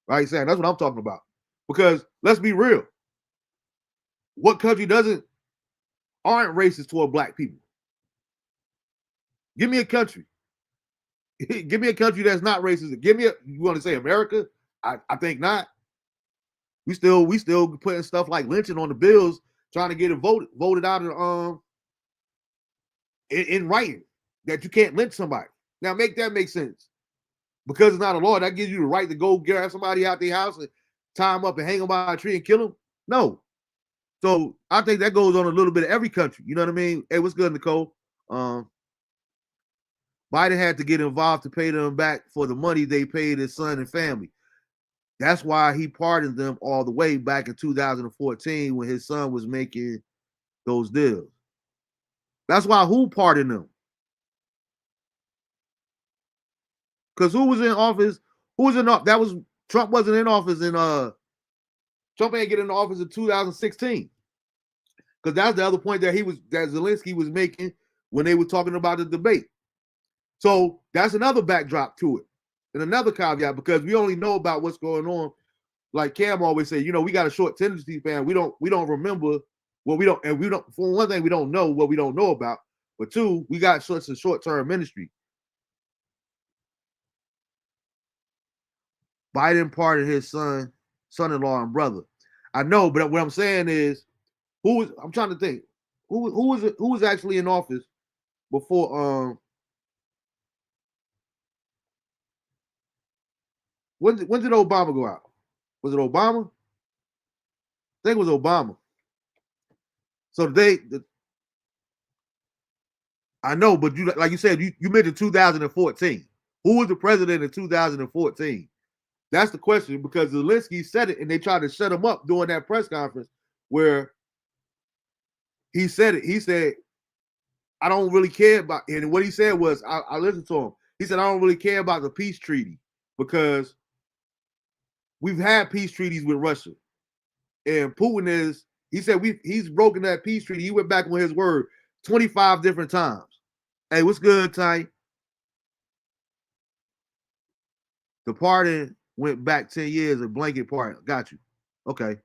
right? Sam, that's what I'm talking about. Because let's be real, what country aren't racist toward black people? Give me a country. Give me a country that's not racist. You want to say America? I think not. We still putting stuff like lynching on the bills, trying to get it voted out of in writing that you can't lynch somebody. Now make that make sense. Because it's not a law, that gives you the right to go grab somebody out their house and tie them up and hang them by a tree and kill them? No. So I think that goes on a little bit of every country. You know what I mean? Hey, what's good, Nicole? Biden had to get involved to pay them back for the money they paid his son and family. That's why he pardoned them all the way back in 2014 when his son was making those deals. That's why who pardoned them? Because who was in office? Who was in office? That was Trump wasn't in office in Trump ain't get in office in 2016. Because that's the other point that Zelensky was making when they were talking about the debate. So that's another backdrop to it. And another caveat, because we only know about what's going on. Like Cam always say, we got a short tendency span. We don't remember what we don't, and we don't, for one thing, we don't know what we don't know about. But two, we got such a short-term ministry. Biden pardoned his son-in-law and brother. I know, but what I'm saying is, I'm trying to think, who was actually in office before when did Obama go out? Was it Obama? I think it was Obama. So I know, but like you said, you mentioned 2014. Who was the president in 2014? That's the question, because Zelensky said it and they tried to shut him up during that press conference where he said it. He said, I don't really care about, and what he said was, I listened to him. He said, I don't really care about the peace treaty because we've had peace treaties with Russia. And Putin he said he's broken that peace treaty. He went back on his word 25 different times. Hey, what's good, Ty? The pardon went back 10 years, a blanket pardon. Got you. Okay.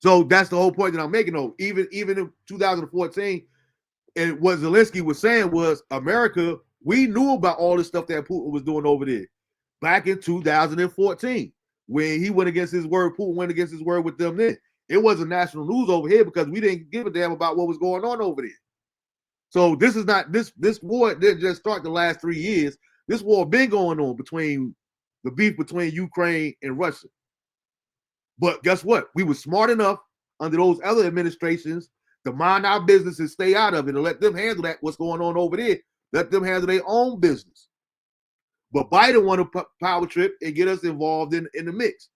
So that's the whole point that I'm making, though. Even in 2014, and what Zelensky was saying was, America, we knew about all the stuff that Putin was doing over there back in 2014. When he went against his word, Putin went against his word with them then. It wasn't national news over here because we didn't give a damn about what was going on over there. So this is not, this war didn't just start the last 3 years. This war been going on between the beef between Ukraine and Russia. But guess what? We were smart enough under those other administrations to mind our business and stay out of it and let them handle what's going on over there. Let them handle their own business. But Biden wanted to power trip and get us involved in the mix.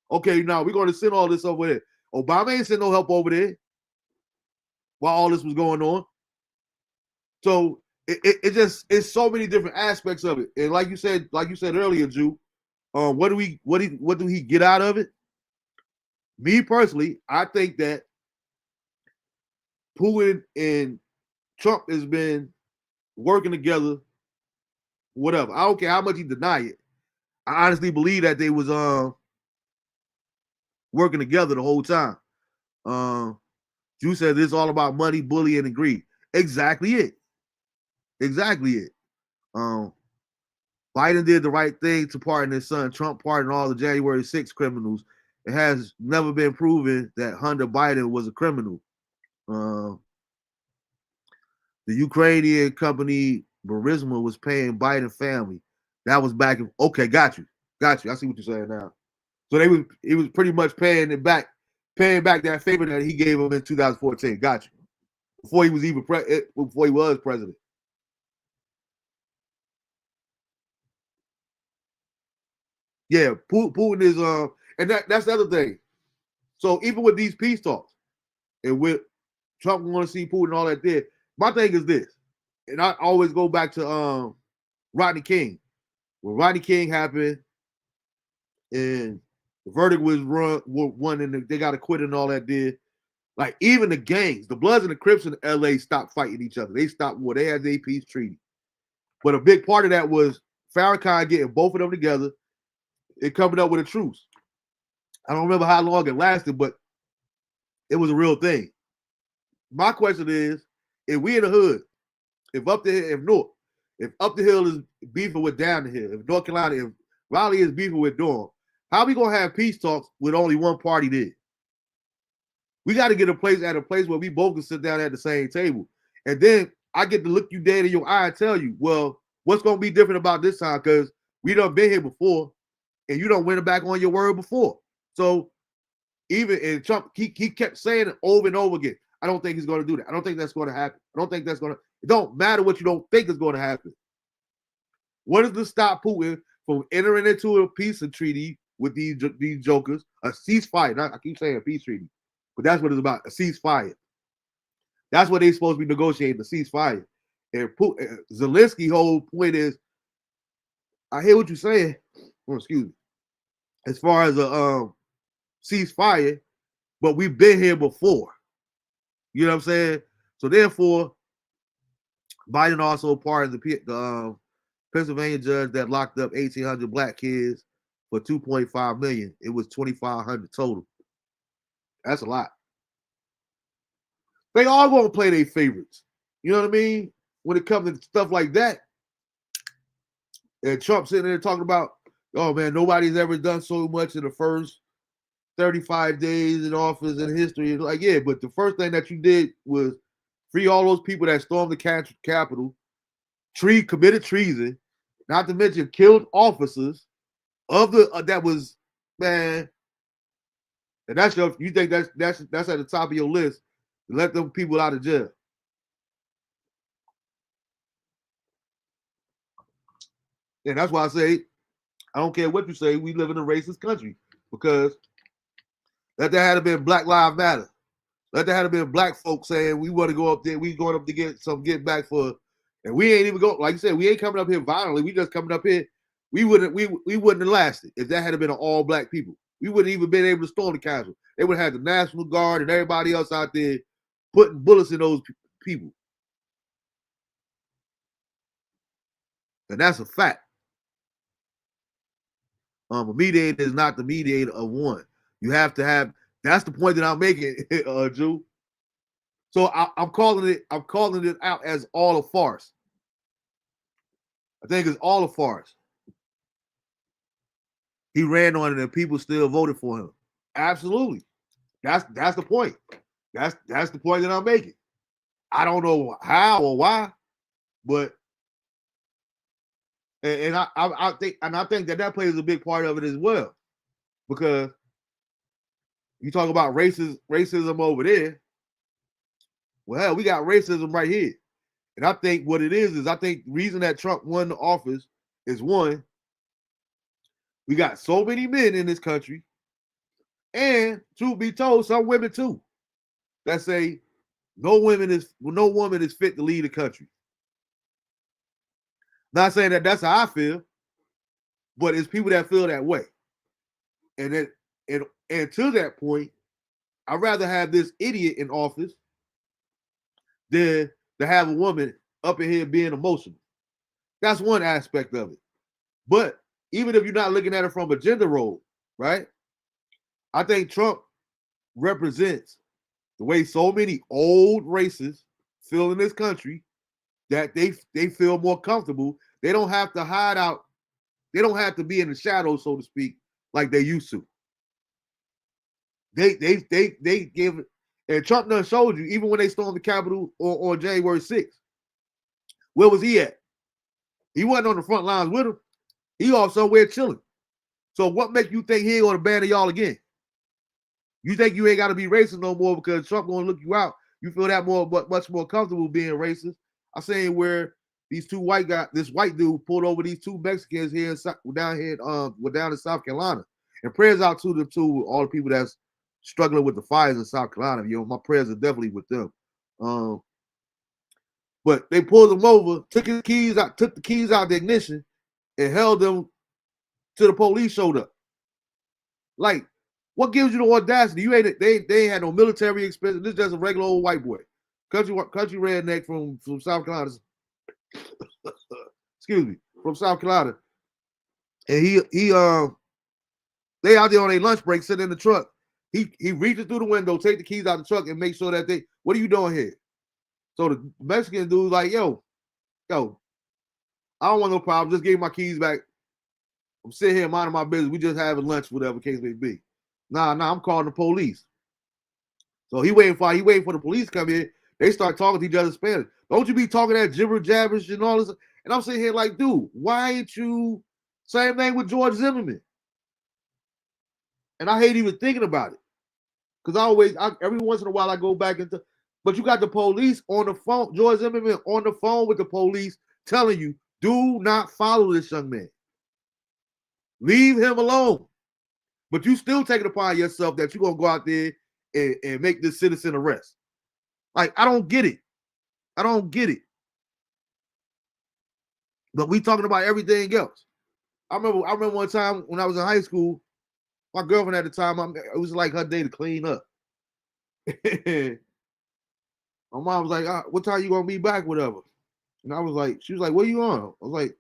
Okay, now we're going to send all this over there. Obama ain't sent no help over there while all this was going on. So it's so many different aspects of it. And like you said earlier, Jew, what do he get out of it? Me personally, I think that Putin and Trump has been working together. Whatever. I don't care how much he deny it. I honestly believe that they was working together the whole time. Drew said it's all about money, bullying, and greed. Exactly it. Biden did the right thing to pardon his son. Trump pardoned all the January 6th criminals. It has never been proven that Hunter Biden was a criminal. The Ukrainian company Burisma was paying Biden family. That was back in, okay, got you. I see what you're saying now. So he was pretty much paying back that favor that he gave him in 2014. Got you. Before he was before he was president. Yeah, Putin is and that's the other thing. So even with these peace talks, and with Trump want to see Putin and all that there, my thing is this, and I always go back to Rodney King. When Rodney King happened, and the verdict was won, and they got acquitted and all that did. Like, even the gangs, the Bloods and the Crips in LA stopped fighting each other. They stopped war. They had their peace treaty. But a big part of that was Farrakhan getting both of them together and coming up with a truce. I don't remember how long it lasted, but it was a real thing. My question is, if we in the hood, if up the hill is beefing with down the hill, if North Carolina, if Raleigh is beefing with Durham, how we gonna have peace talks with only one party there? We got to get at a place where we both can sit down at the same table. And then I get to look you dead in your eye and tell you, well, what's going to be different about this time? Because we done been here before, and you done went back on your word before. So even and Trump, he kept saying it over and over again. I don't think he's going to do that. I don't think that's going to happen. I don't think that's going to. It don't matter what you don't think is going to happen. What is to stop Putin from entering into a peace treaty with these jokers, a ceasefire? I keep saying a peace treaty. But that's what it's about, a ceasefire. That's what they're supposed to be negotiating, the ceasefire. And Zelensky's whole point is, I hear what you're saying, excuse me, as far as a ceasefire, but we've been here before. You know what I'm saying? So therefore, Biden also pardoned the Pennsylvania judge that locked up 1,800 black kids for $2.5 million. It was 2,500 total. That's a lot. They all gonna play their favorites. You know what I mean? When it comes to stuff like that. And Trump sitting there talking about, oh man, nobody's ever done so much in the first 35 days in office in history. Like, yeah, but the first thing that you did was free all those people that stormed the Capitol, committed treason, not to mention killed officers of that was, man. And that's you think that's at the top of your list to let them people out of jail. And that's why I say, I don't care what you say, we live in a racist country. Because let that had been Black Lives Matter. Let that had been black folks saying we want to go up there, we going up to get back for, and we ain't even go, like you said, we ain't coming up here violently, we just coming up here. We wouldn't have lasted if that had been an all black people. We wouldn't even been able to storm the Capitol. They would have had the National Guard and everybody else out there putting bullets in those people. And that's a fact. A mediator is not the mediator of one. You have to have, that's the point that I'm making, Drew. So I'm calling it out as all a farce. I think it's all a farce. He ran on it and people still voted for him. Absolutely. That's the point. That's the point that I'm making. I don't know how or why, but and I think that plays a big part of it as well, because you talk about racism over there. Well, hell, we got racism right here, and I think what it is I think the reason that Trump won the office is, one, we got so many men in this country, and truth be told, some women too, that say no woman is fit to lead the country. Not saying that that's how I feel, but it's people that feel that way. And to that point, I'd rather have this idiot in office than to have a woman up in here being emotional. That's one aspect of it. But even if you're not looking at it from a gender role, right? I think Trump represents the way so many old races feel in this country, that they feel more comfortable. They don't have to hide out. They don't have to be in the shadows, so to speak, like they used to. They give, and Trump done showed you, even when they stormed the Capitol on January 6th, where was he at? He wasn't on the front lines with him. He off somewhere chilling. So what makes you think he ain't gonna ban y'all again? You think you ain't got to be racist no more because Trump gonna look you out? You feel that much more comfortable being racist? I'm saying where these two white guys, this white dude pulled over these two Mexicans here down in South Carolina. And prayers out to them too, all the people that's struggling with the fires in South Carolina. You know, my prayers are definitely with them. But they pulled him over, took the keys out the ignition, and held them till the police showed up. Like, what gives you the audacity? You ain't they ain't had no military experience. This is just a regular old white boy, country redneck from South Carolina. Excuse me, from South Carolina, and they out there on their lunch break, sitting in the truck. He reaches through the window, take the keys out of the truck, and make sure that what are you doing here? So the Mexican dude's like, yo, I don't want no problem. Just give me my keys back. I'm sitting here minding my business. We just having lunch, whatever case may be. Nah, I'm calling the police. So he waiting for the police to come in. They start talking to each other in Spanish. Don't you be talking that gibber jabberish and all this? And I'm sitting here like, dude, why ain't you same thing with George Zimmerman? And I hate even thinking about it. Because every once in a while I go back into, but you got the police on the phone, George Zimmerman on the phone with the police telling you, do not follow this young man. Leave him alone. But you still take it upon yourself that you're going to go out there and make this citizen arrest. Like, I don't get it. But we talking about everything else. I remember one time when I was in high school, my girlfriend at the time, it was like her day to clean up. My mom was like, what time you going to be back, whatever? And I was like, she was like, where you on? I was like,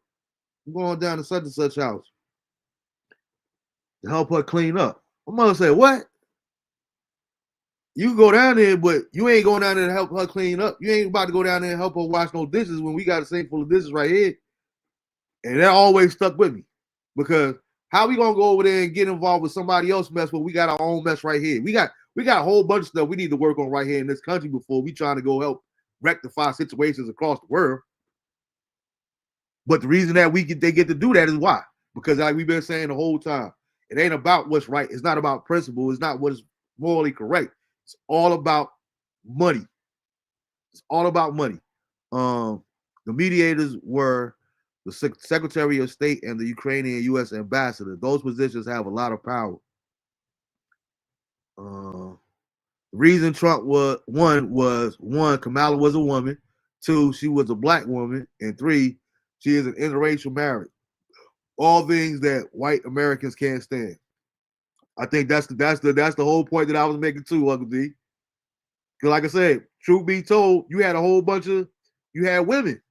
I'm going down to such and such house to help her clean up. My mother said, what? You can go down there, but you ain't going down there to help her clean up. You ain't about to go down there and help her wash no dishes when we got a sink full of dishes right here. And that always stuck with me. Because how we gonna go over there and get involved with somebody else's mess when we got our own mess right here? We got a whole bunch of stuff we need to work on right here in this country before we trying to go help rectify situations across the world. But the reason that they get to do that is why? Because like we've been saying the whole time, it ain't about what's right. It's not about principle. It's not what is morally correct. It's all about money. It's all about money. The mediators were the Secretary of State and the Ukrainian U.S. ambassador. Those positions have a lot of power. The reason Trump was one, Kamala was a woman. 2, she was a black woman. And 3, she is an interracial marriage. All things that white Americans can't stand. I think that's the whole point that I was making too, Uncle D. Because like I said, truth be told, you had women,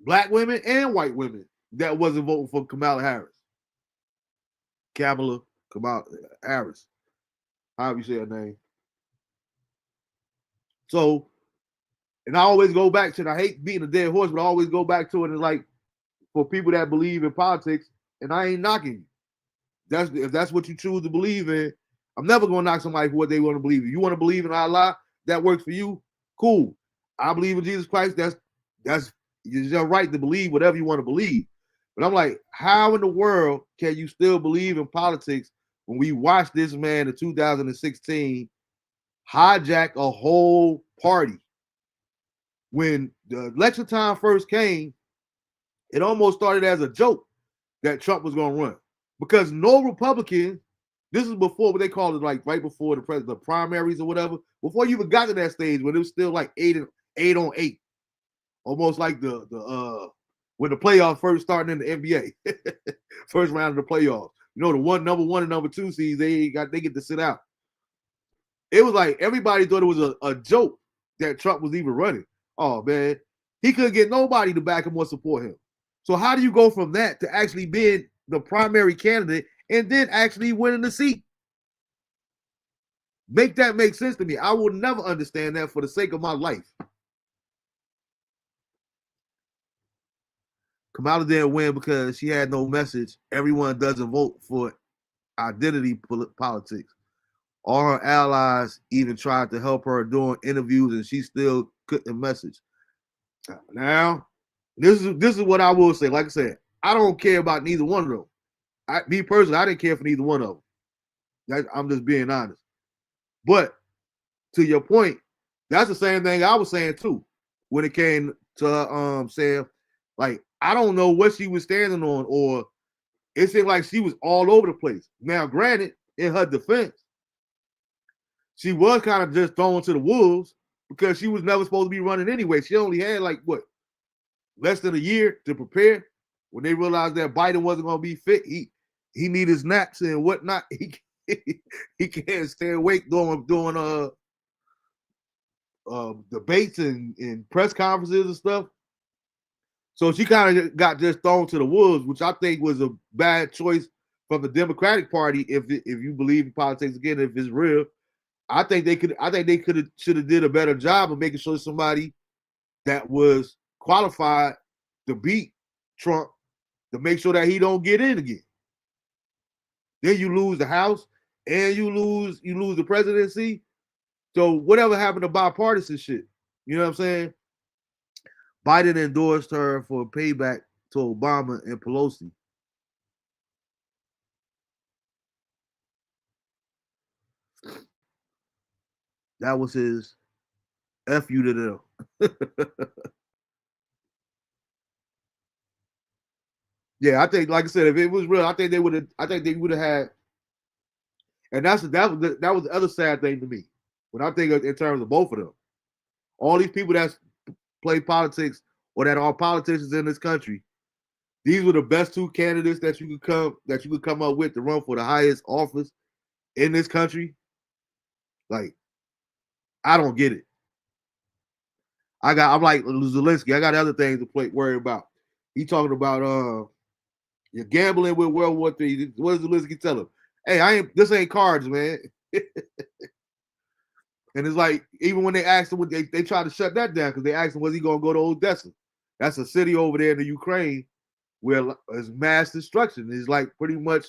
black women and white women that wasn't voting for Kamala Harris. Kamala Harris. However you say her name. So, and I always go back to it. I hate beating a dead horse, but I always go back to it. And like, for people that believe in politics, and I ain't knocking you. If that's what you choose to believe in, I'm never gonna knock somebody for what they want to believe in. You want to believe in Allah, that works for you, cool. I believe in Jesus Christ, that's your right to believe whatever you want to believe. But I'm like, how in the world can you still believe in politics when we watched this man in 2016 hijack a whole party? When the election time first came, it almost started as a joke that Trump was going to run. Because no Republican, this is before what they called it, like right before the primaries or whatever, before you even got to that stage when it was still like 8 on 8, almost like the when the playoffs first started in the NBA, first round of the playoffs. You know, the number 1 and number 2 seeds they get to sit out. It was like everybody thought it was a joke that Trump was even running. Oh man, he couldn't get nobody to back him or support him. So how do you go from that to actually being the primary candidate and then actually winning the seat? Make that make sense to me. I will never understand that for the sake of my life. Kamala didn't win because she had no message. Everyone doesn't vote for identity politics. All her allies even tried to help her doing interviews, and she still couldn't message. Now, this is what I will say. Like I said, I don't care about neither one of them. Me personally, I didn't care for neither one of them. I'm just being honest. But to your point, that's the same thing I was saying too when it came to saying, like, I don't know what she was standing on, or it seemed like she was all over the place. Now, granted, in her defense, she was kind of just thrown to the wolves because she was never supposed to be running anyway. She only had like less than a year to prepare. When they realized that Biden wasn't going to be fit, he need his naps and whatnot. He can't stay awake doing debates and press conferences and stuff. So she kind of got just thrown to the wolves, which I think was a bad choice from the Democratic Party. If you believe in politics again, if it's real, I think they should have did a better job of making sure somebody that was qualified to beat Trump to make sure that he don't get in again. Then you lose the House and you lose the presidency. So whatever happened to bipartisan shit? You know what I'm saying? Biden endorsed her for payback to Obama and Pelosi. That was his F you to them. Yeah, I think, like I said, if it was real, I think they would have had. And that was the other sad thing to me. When I think in terms of both of them, all these people that play politics or that are politicians in this country, these were the best two candidates that you could come up with to run for the highest office in this country. Like, I don't get it. I'm like Zelensky. I got other things to worry about. He talking about you're gambling with World War III. What does Zelensky tell him? Hey, this ain't cards, man. And it's like, even when they asked him, they tried to shut that down because they asked him, was he going to go to Odessa? That's a city over there in the Ukraine where there's mass destruction. It's like pretty much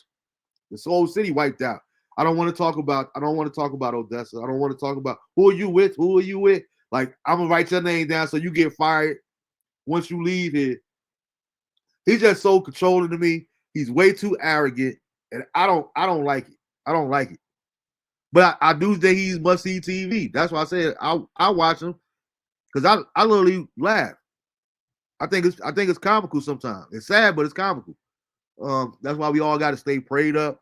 this whole city wiped out. I don't want to talk about Odessa. I don't want to talk about who are you with? Who are you with? Like, I'm gonna write your name down so you get fired once you leave here. He's just so controlling to me. He's way too arrogant, and I don't like it. I don't like it. But I do think he's must see TV. That's why I said I watch him because I literally laugh. I think it's comical sometimes. It's sad, but it's comical. That's why we all got to stay prayed up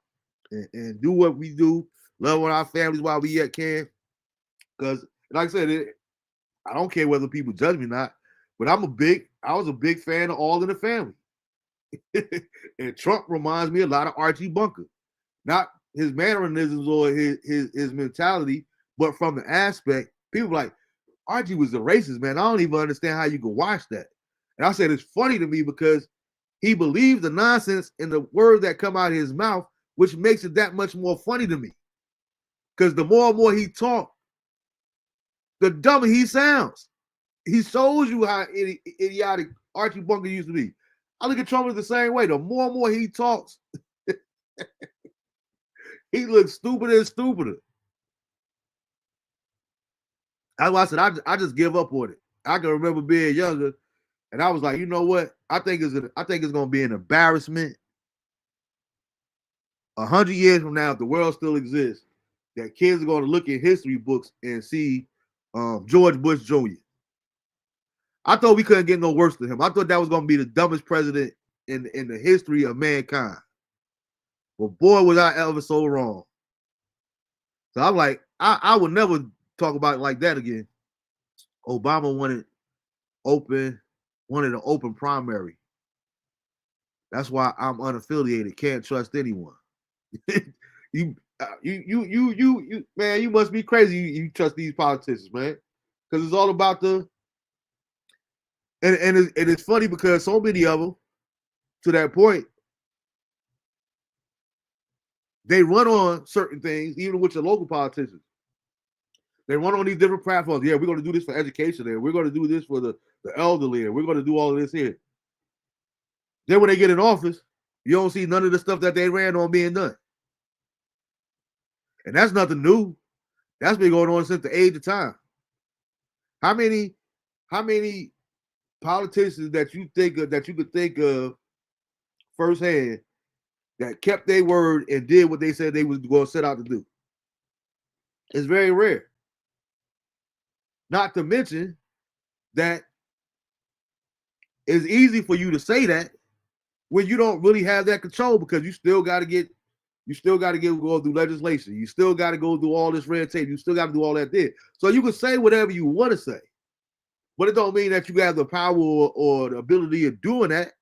and do what we do. Love on our families while we yet can. Because, like I said, I don't care whether people judge me or not, but I was a big fan of All in the Family. And Trump reminds me a lot of Archie Bunker. Not his mannerisms or his mentality, but from the aspect, people like, Archie was a racist, man. I don't even understand how you could watch that. And I said, it's funny to me because he believes the nonsense in the words that come out of his mouth, which makes it that much more funny to me. Because the more and more he talks, the dumber he sounds. He shows you how idiotic Archie Bunker used to be. I look at Trump the same way. The more and more he talks, he looks stupider and stupider. That's why I said I just give up on it. I can remember being younger, and I was like, you know what? I think it's going to be an embarrassment 100 years from now, if the world still exists, that kids are going to look at history books and see George Bush Jr. I thought we couldn't get no worse than him. I thought that was going to be the dumbest president in the history of mankind. But boy, was I ever so wrong. So I'm like, I would never talk about it like that again. Obama wanted an open primary. That's why I'm unaffiliated. Can't trust anyone. you man, you must be crazy. You trust these politicians, man, because it's all about and it's funny because so many of them, to that point, they run on certain things, even with your local politicians. They run on these different platforms. Yeah, we're going to do this for education there. We're going to do this for the elderly. And we're going to do all of this here. Then when they get in office, you don't see none of the stuff that they ran on being done. And that's nothing new. That's been going on since the age of time. How many politicians that you could think of firsthand that kept their word and did what they said they was going to set out to do? It's very rare. Not to mention that it's easy for you to say that when you don't really have that control, because you still got to go through legislation. You still got to go through all this red tape. You still got to do all that there. So you can say whatever you want to say, but it don't mean that you have the power or the ability of doing that.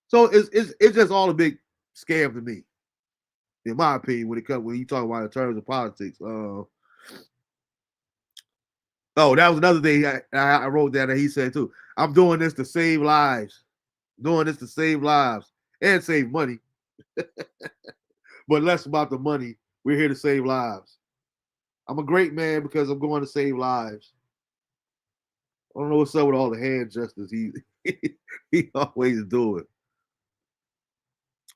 So it's just all a big scam to me, in my opinion, when you talk about in terms of politics. Oh, that was another thing I wrote down that he said too. I'm doing this to save lives. Doing this to save lives and save money, but less about the money. We're here to save lives. I'm a great man because I'm going to save lives. I don't know what's up with all the hand gestures he always doing.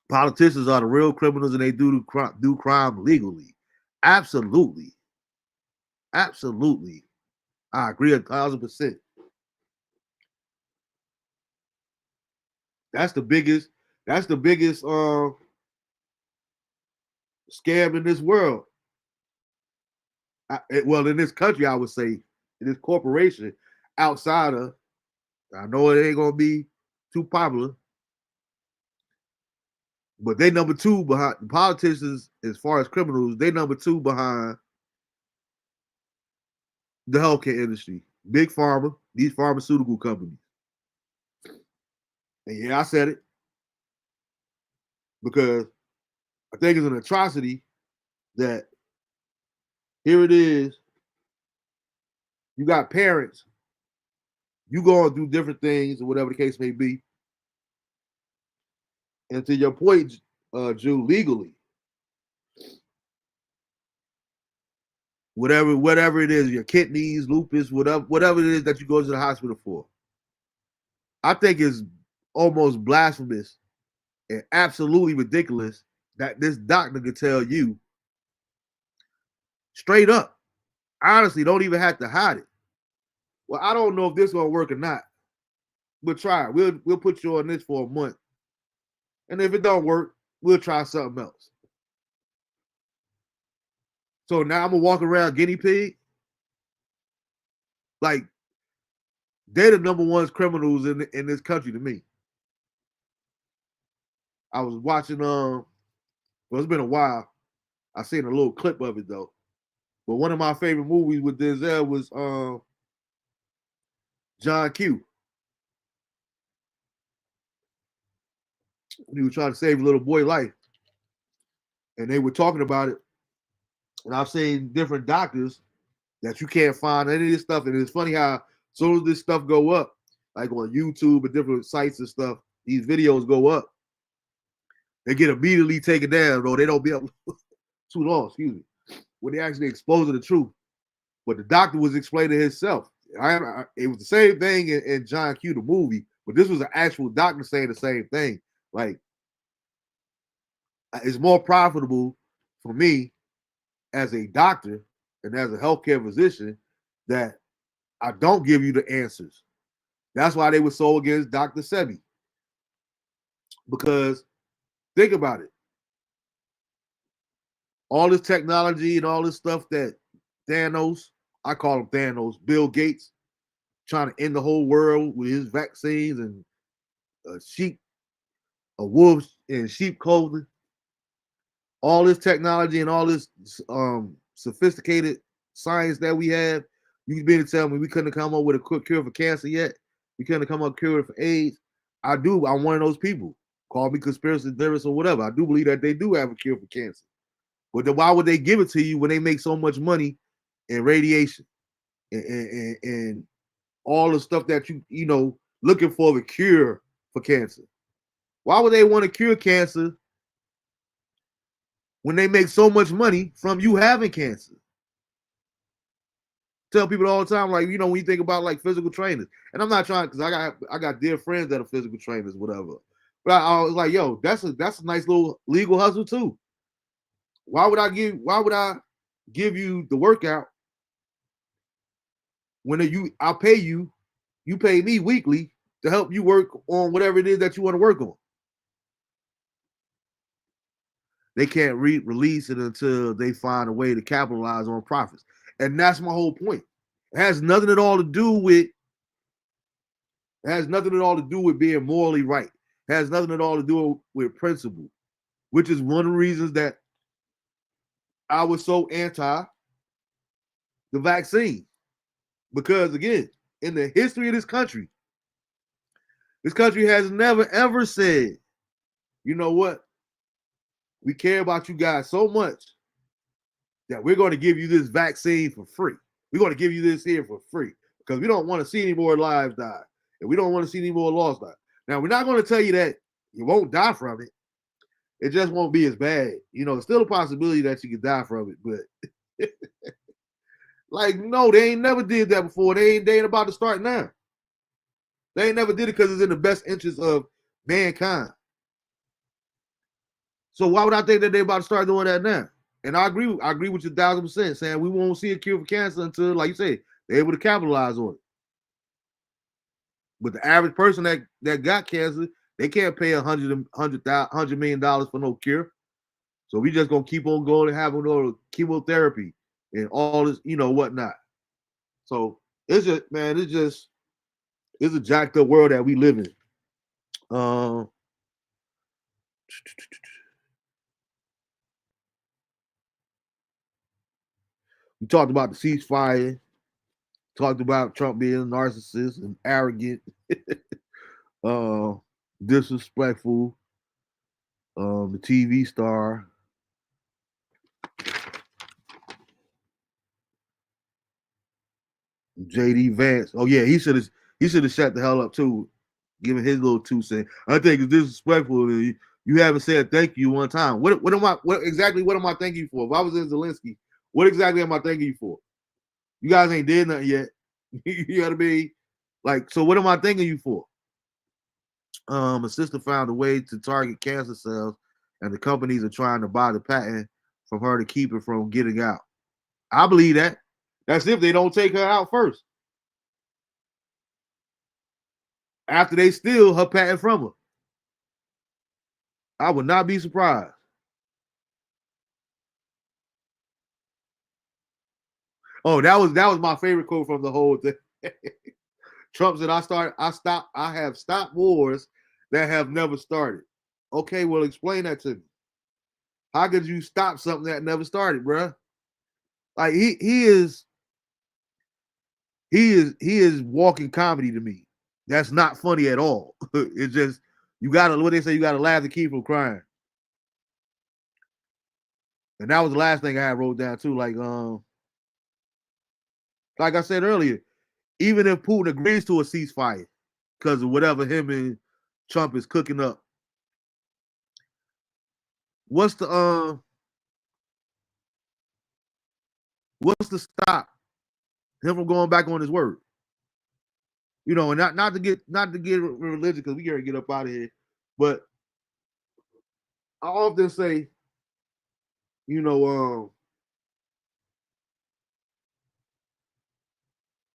Politicians are the real criminals and they do crime legally. Absolutely. Absolutely. I agree 1,000%. That's the biggest, that's the biggest scam in this world. Well, in this country, I would say, in this corporation, outside of, I know it ain't gonna be too popular, but they number two behind politicians as far as criminals. They number two behind the healthcare industry, big pharma, these pharmaceutical companies. And yeah, I said it because I think it's an atrocity that here it is. You got parents, you going through different things or whatever the case may be. And to your point, Jew, legally, whatever it is, your kidneys, lupus, whatever it is that you go to the hospital for, I think is almost blasphemous and absolutely ridiculous that this doctor could tell you straight up. Honestly, don't even have to hide it. Well, I don't know if this gonna work or not. We'll try it. We'll put you on this for a month. And if it don't work, we'll try something else. So now I'm gonna walk around guinea pig. Like they're the number one criminals in this country to me. I was watching well, it's been a while. I seen a little clip of it though. But one of my favorite movies with Denzel was John Q. He was trying to save a little boy's life. And they were talking about it. And I've seen different doctors that you can't find any of this stuff. And it's funny how as soon as this stuff go up, like on YouTube and different sites and stuff, these videos go up. They get immediately taken down, though they don't be up too long, excuse me, when they actually expose the truth. But the doctor was explaining himself. It was the same thing in John Q, the movie, but this was an actual doctor saying the same thing. Like, it's more profitable for me as a doctor and as a healthcare physician that I don't give you the answers. That's why they were so against Dr. Sebi. Because think about it. All this technology and all this stuff that Thanos, I call him Thanos, Bill Gates, trying to end the whole world with his vaccines and a wolf in sheep clothing. All this technology and all this sophisticated science that we have, you mean to tell me we couldn't come up with a cure for cancer yet? We couldn't come up with a cure for AIDS? I'm one of those people. Call me conspiracy theorist or whatever. I do believe that they do have a cure for cancer. But then why would they give it to you when they make so much money in radiation and all the stuff that you know looking for the cure for cancer? Why would they want to cure cancer when they make so much money from you having cancer? Tell people all the time, like, you know, when you think about like physical trainers, and I'm not trying because I got dear friends that are physical trainers, whatever. But I was like, yo, that's a nice little legal hustle too. Why would I give you the workout when I'll pay you pay me weekly to help you work on whatever it is that you want to work on? They can't release it until they find a way to capitalize on profits. And that's my whole point. It has nothing at all to do with being morally right. It has nothing at all to do with principle, which is one of the reasons that I was so anti the vaccine. Because again, in the history of this country has never ever said you know what? We care about you guys so much that we're going to give you this vaccine for free. We're going to give you this here for free because we don't want to see any more lives die. And we don't want to see any more lost die. Now, we're not going to tell you that you won't die from it. It just won't be as bad. You know, it's still a possibility that you could die from it, but like, no, they ain't never did that before. They ain't about to start now. They ain't never did it because it's in the best interest of mankind. So why would I think that they about to start doing that now? And I agree with you 1,000%, saying we won't see a cure for cancer until, like you say, they're able to capitalize on it. But the average person that got cancer, they can't pay $100 million for no cure. So we just gonna keep on going and having no chemotherapy and all this, whatnot. So it's just, man, it's a jacked up world that we live in. We talked about the ceasefire, talked about Trump being a narcissist and arrogant, disrespectful, the TV star. JD Vance. Oh yeah, he should have shut the hell up too, giving his little 2 cents. I think it's disrespectful. You haven't said thank you one time. What am I thanking you for? If I was in Zelensky, what exactly am I thanking you for? You guys ain't did nothing yet. You gotta be like, so what am I thanking you for? A sister found a way to target cancer cells, and the companies are trying to buy the patent from her to keep it from getting out. I believe that. That's if they don't take her out first. After they steal her patent from her. I would not be surprised. Oh, that was my favorite quote from the whole thing. Trump said, I have stopped wars that have never started. Okay, well, explain that to me. How could you stop something that never started, bruh? Like he is walking comedy to me. That's not funny at all. It's just you gotta laugh to keep from crying. And that was the last thing I had wrote down too. Like I said earlier, even if Putin agrees to a ceasefire because of whatever him and Trump is cooking up, what's the stop him from going back on his word? You know, and not to get religious because we gotta get up out of here. But I often say, no,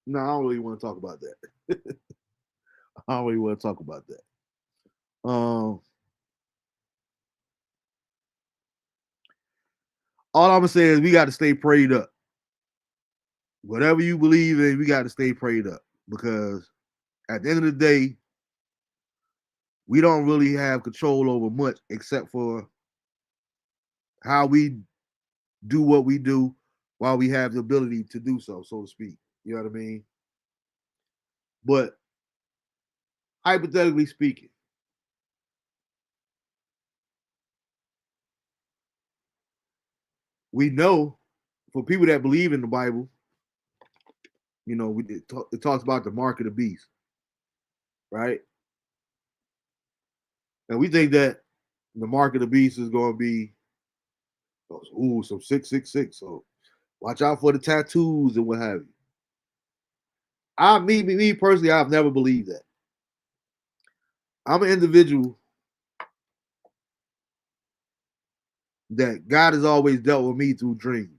I don't really want to talk about that. I don't really want to talk about that. All I'm gonna say is we got to stay prayed up. Whatever you believe in, we got to stay prayed up because at the end of the day, we don't really have control over much except for how we do what we do while we have the ability to do so to speak. You know what I mean? But hypothetically speaking, we know for people that believe in the Bible, it talks about the mark of the beast, right? And we think that the mark of the beast is going to be, some 666. So watch out for the tattoos and what have you. Me personally, I've never believed that. I'm an individual that God has always dealt with me through dreams.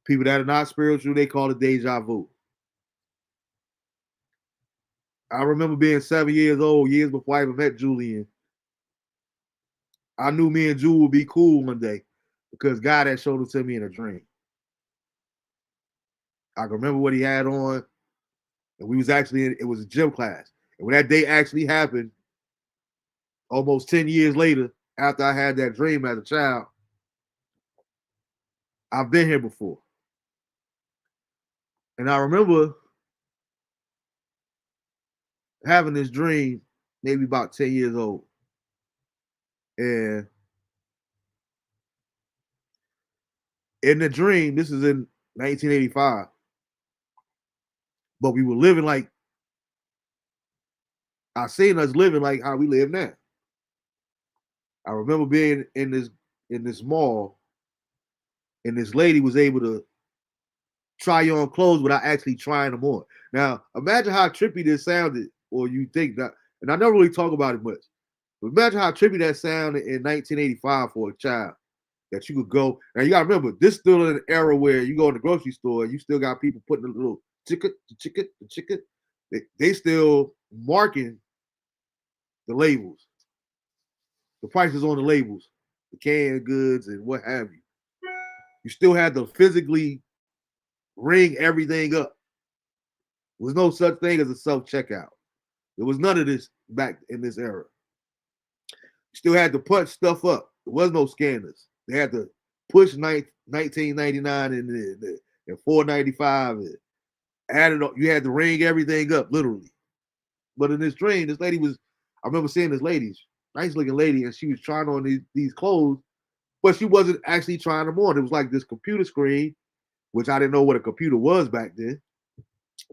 People that are not spiritual, they call it deja vu. I remember being 7 years old, years before I even met Julian. I knew me and Jewel would be cool one day because God had showed it to me in a dream. I can remember what he had on, and we was actually it was a gym class. And when that day actually happened, almost 10 years later, after I had that dream as a child, I've been here before. And I remember having this dream, maybe about 10 years old. And in the dream, this is in 1985, but we were living like I seen us living like how we live now. I remember being in this mall, and this lady was able to try on clothes without actually trying them on. Now, imagine how trippy this sounded, or you think that, and I don't really talk about it much, but imagine how trippy that sounded in 1985 for a child that you could go. Now, you got to remember, this still in an era where you go in the grocery store, you still got people putting a little the chicken. They still marking the labels, the prices on the labels, the canned goods, and what have you. You still had to physically ring everything up. There was no such thing as a self checkout. There was none of this back in this era. You still had to punch stuff up. There was no scanners. They had to push 1999 and 495 and add it up. You had to ring everything up, literally. But in this dream, this lady was, I remember seeing this lady, nice looking lady, and she was trying on these clothes, but she wasn't actually trying them on. It was like this computer screen, which I didn't know what a computer was back then,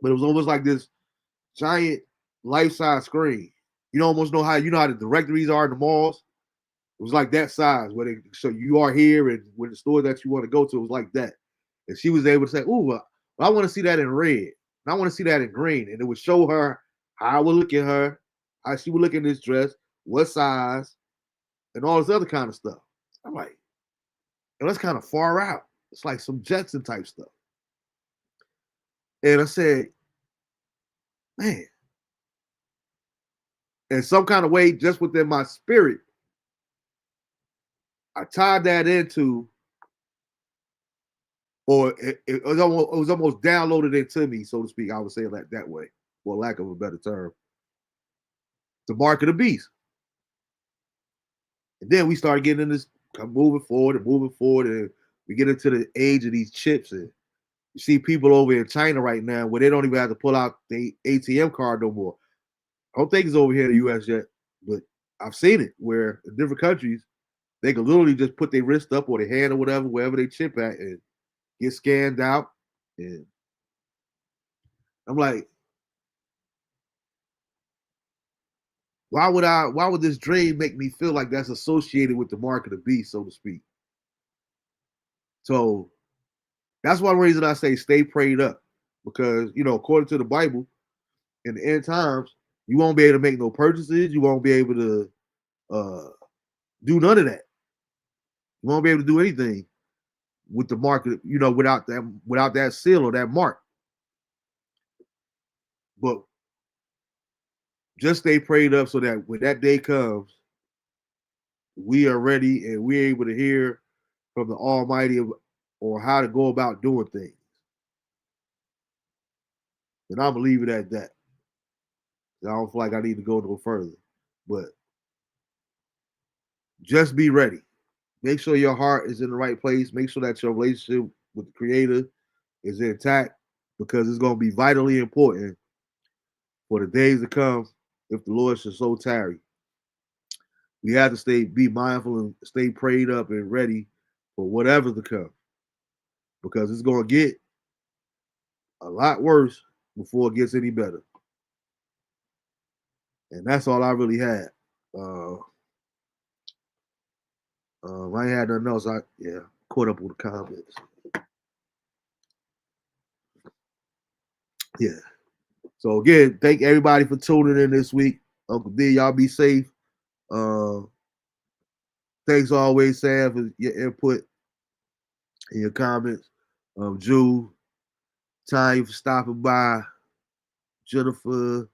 but it was almost like this giant life-size screen. You almost know how the directories are in the malls. It was like that size where they so you are here, and when the store that you want to go to, it was like that. And she was able to say, "Ooh, well, I want to see that in red, and I want to see that in green," and it would show her how I would look at her, how she would look in this dress, what size, and all this other kind of stuff. I'm like, oh, that's kind of far out. It's like some Jetson type stuff. And I said, man, in some kind of way, just within my spirit, I tied that into, or it was almost downloaded into me, so to speak. I would say that way, for lack of a better term, the mark of the beast. And then we started getting in this, moving forward and moving forward, and we get into the age of these chips. And you see people over in China right now where they don't even have to pull out the ATM card no more. I don't think it's over here in the US yet, but I've seen it where in different countries they can literally just put their wrist up or their hand or whatever, wherever they chip at, and get scanned out. And I'm like, why would this dream make me feel like that's associated with the mark of the beast, so to speak? So that's one reason I say stay prayed up. Because, according to the Bible, in the end times, you won't be able to make no purchases, you won't be able to uh do none of that. You won't be able to do anything with the mark, without that seal or that mark. But just stay prayed up so that when that day comes, we are ready and we're able to hear from the Almighty or how to go about doing things. And I'm gonna leave it at that. I don't feel like I need to go no further. But just be ready. Make sure your heart is in the right place. Make sure that your relationship with the Creator is intact, because it's going to be vitally important for the days to come if the Lord should so tarry. We have to be mindful and stay prayed up and ready for whatever to come, because it's going to get a lot worse before it gets any better. And that's all I really had. I ain't had nothing else. Caught up with the comments. Yeah. So again, thank everybody for tuning in this week. Uncle D, y'all be safe. Thanks always, Sam, for your input and your comments. Drew, Tanya for stopping by, Jennifer,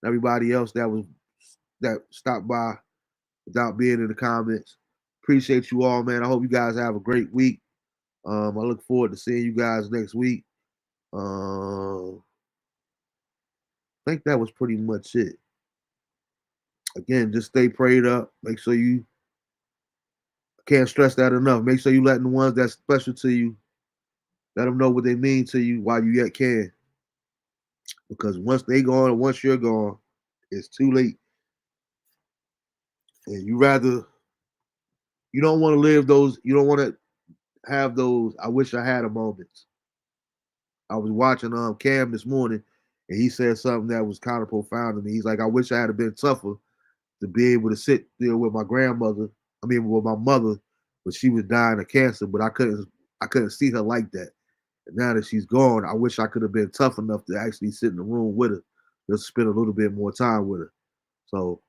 everybody else that stopped by without being in the comments. Appreciate you all, man. I hope you guys have a great week. I look forward to seeing you guys next week. I think that was pretty much it. Again, just stay prayed up. Make sure you, can't stress that enough. Make sure you letting the ones that's special to you, let them know what they mean to you while you yet can. Because once they gone, and once you're gone, it's too late. And you rather You don't want to live those. You don't want to have those. I wish I had a moments. I was watching Cam this morning, and he said something that was kind of profound to me. He's like, I wish I had been tougher to be able to sit there with my grandmother. I mean, with my mother, but she was dying of cancer. But I couldn't see her like that. And now that she's gone, I wish I could have been tough enough to actually sit in the room with her, just spend a little bit more time with her. So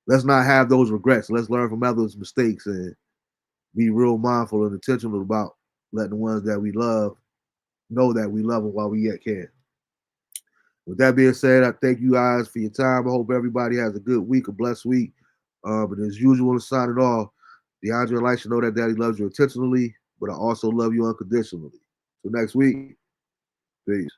let's not have those regrets. Let's learn from others' mistakes and be real mindful and intentional about letting the ones that we love know that we love them while we yet can. With that being said, I thank you guys for your time. I hope everybody has a good week, a blessed week. But as usual, to sign it off, DeAndre likes to know that Daddy loves you intentionally, but I also love you unconditionally. So next week, peace.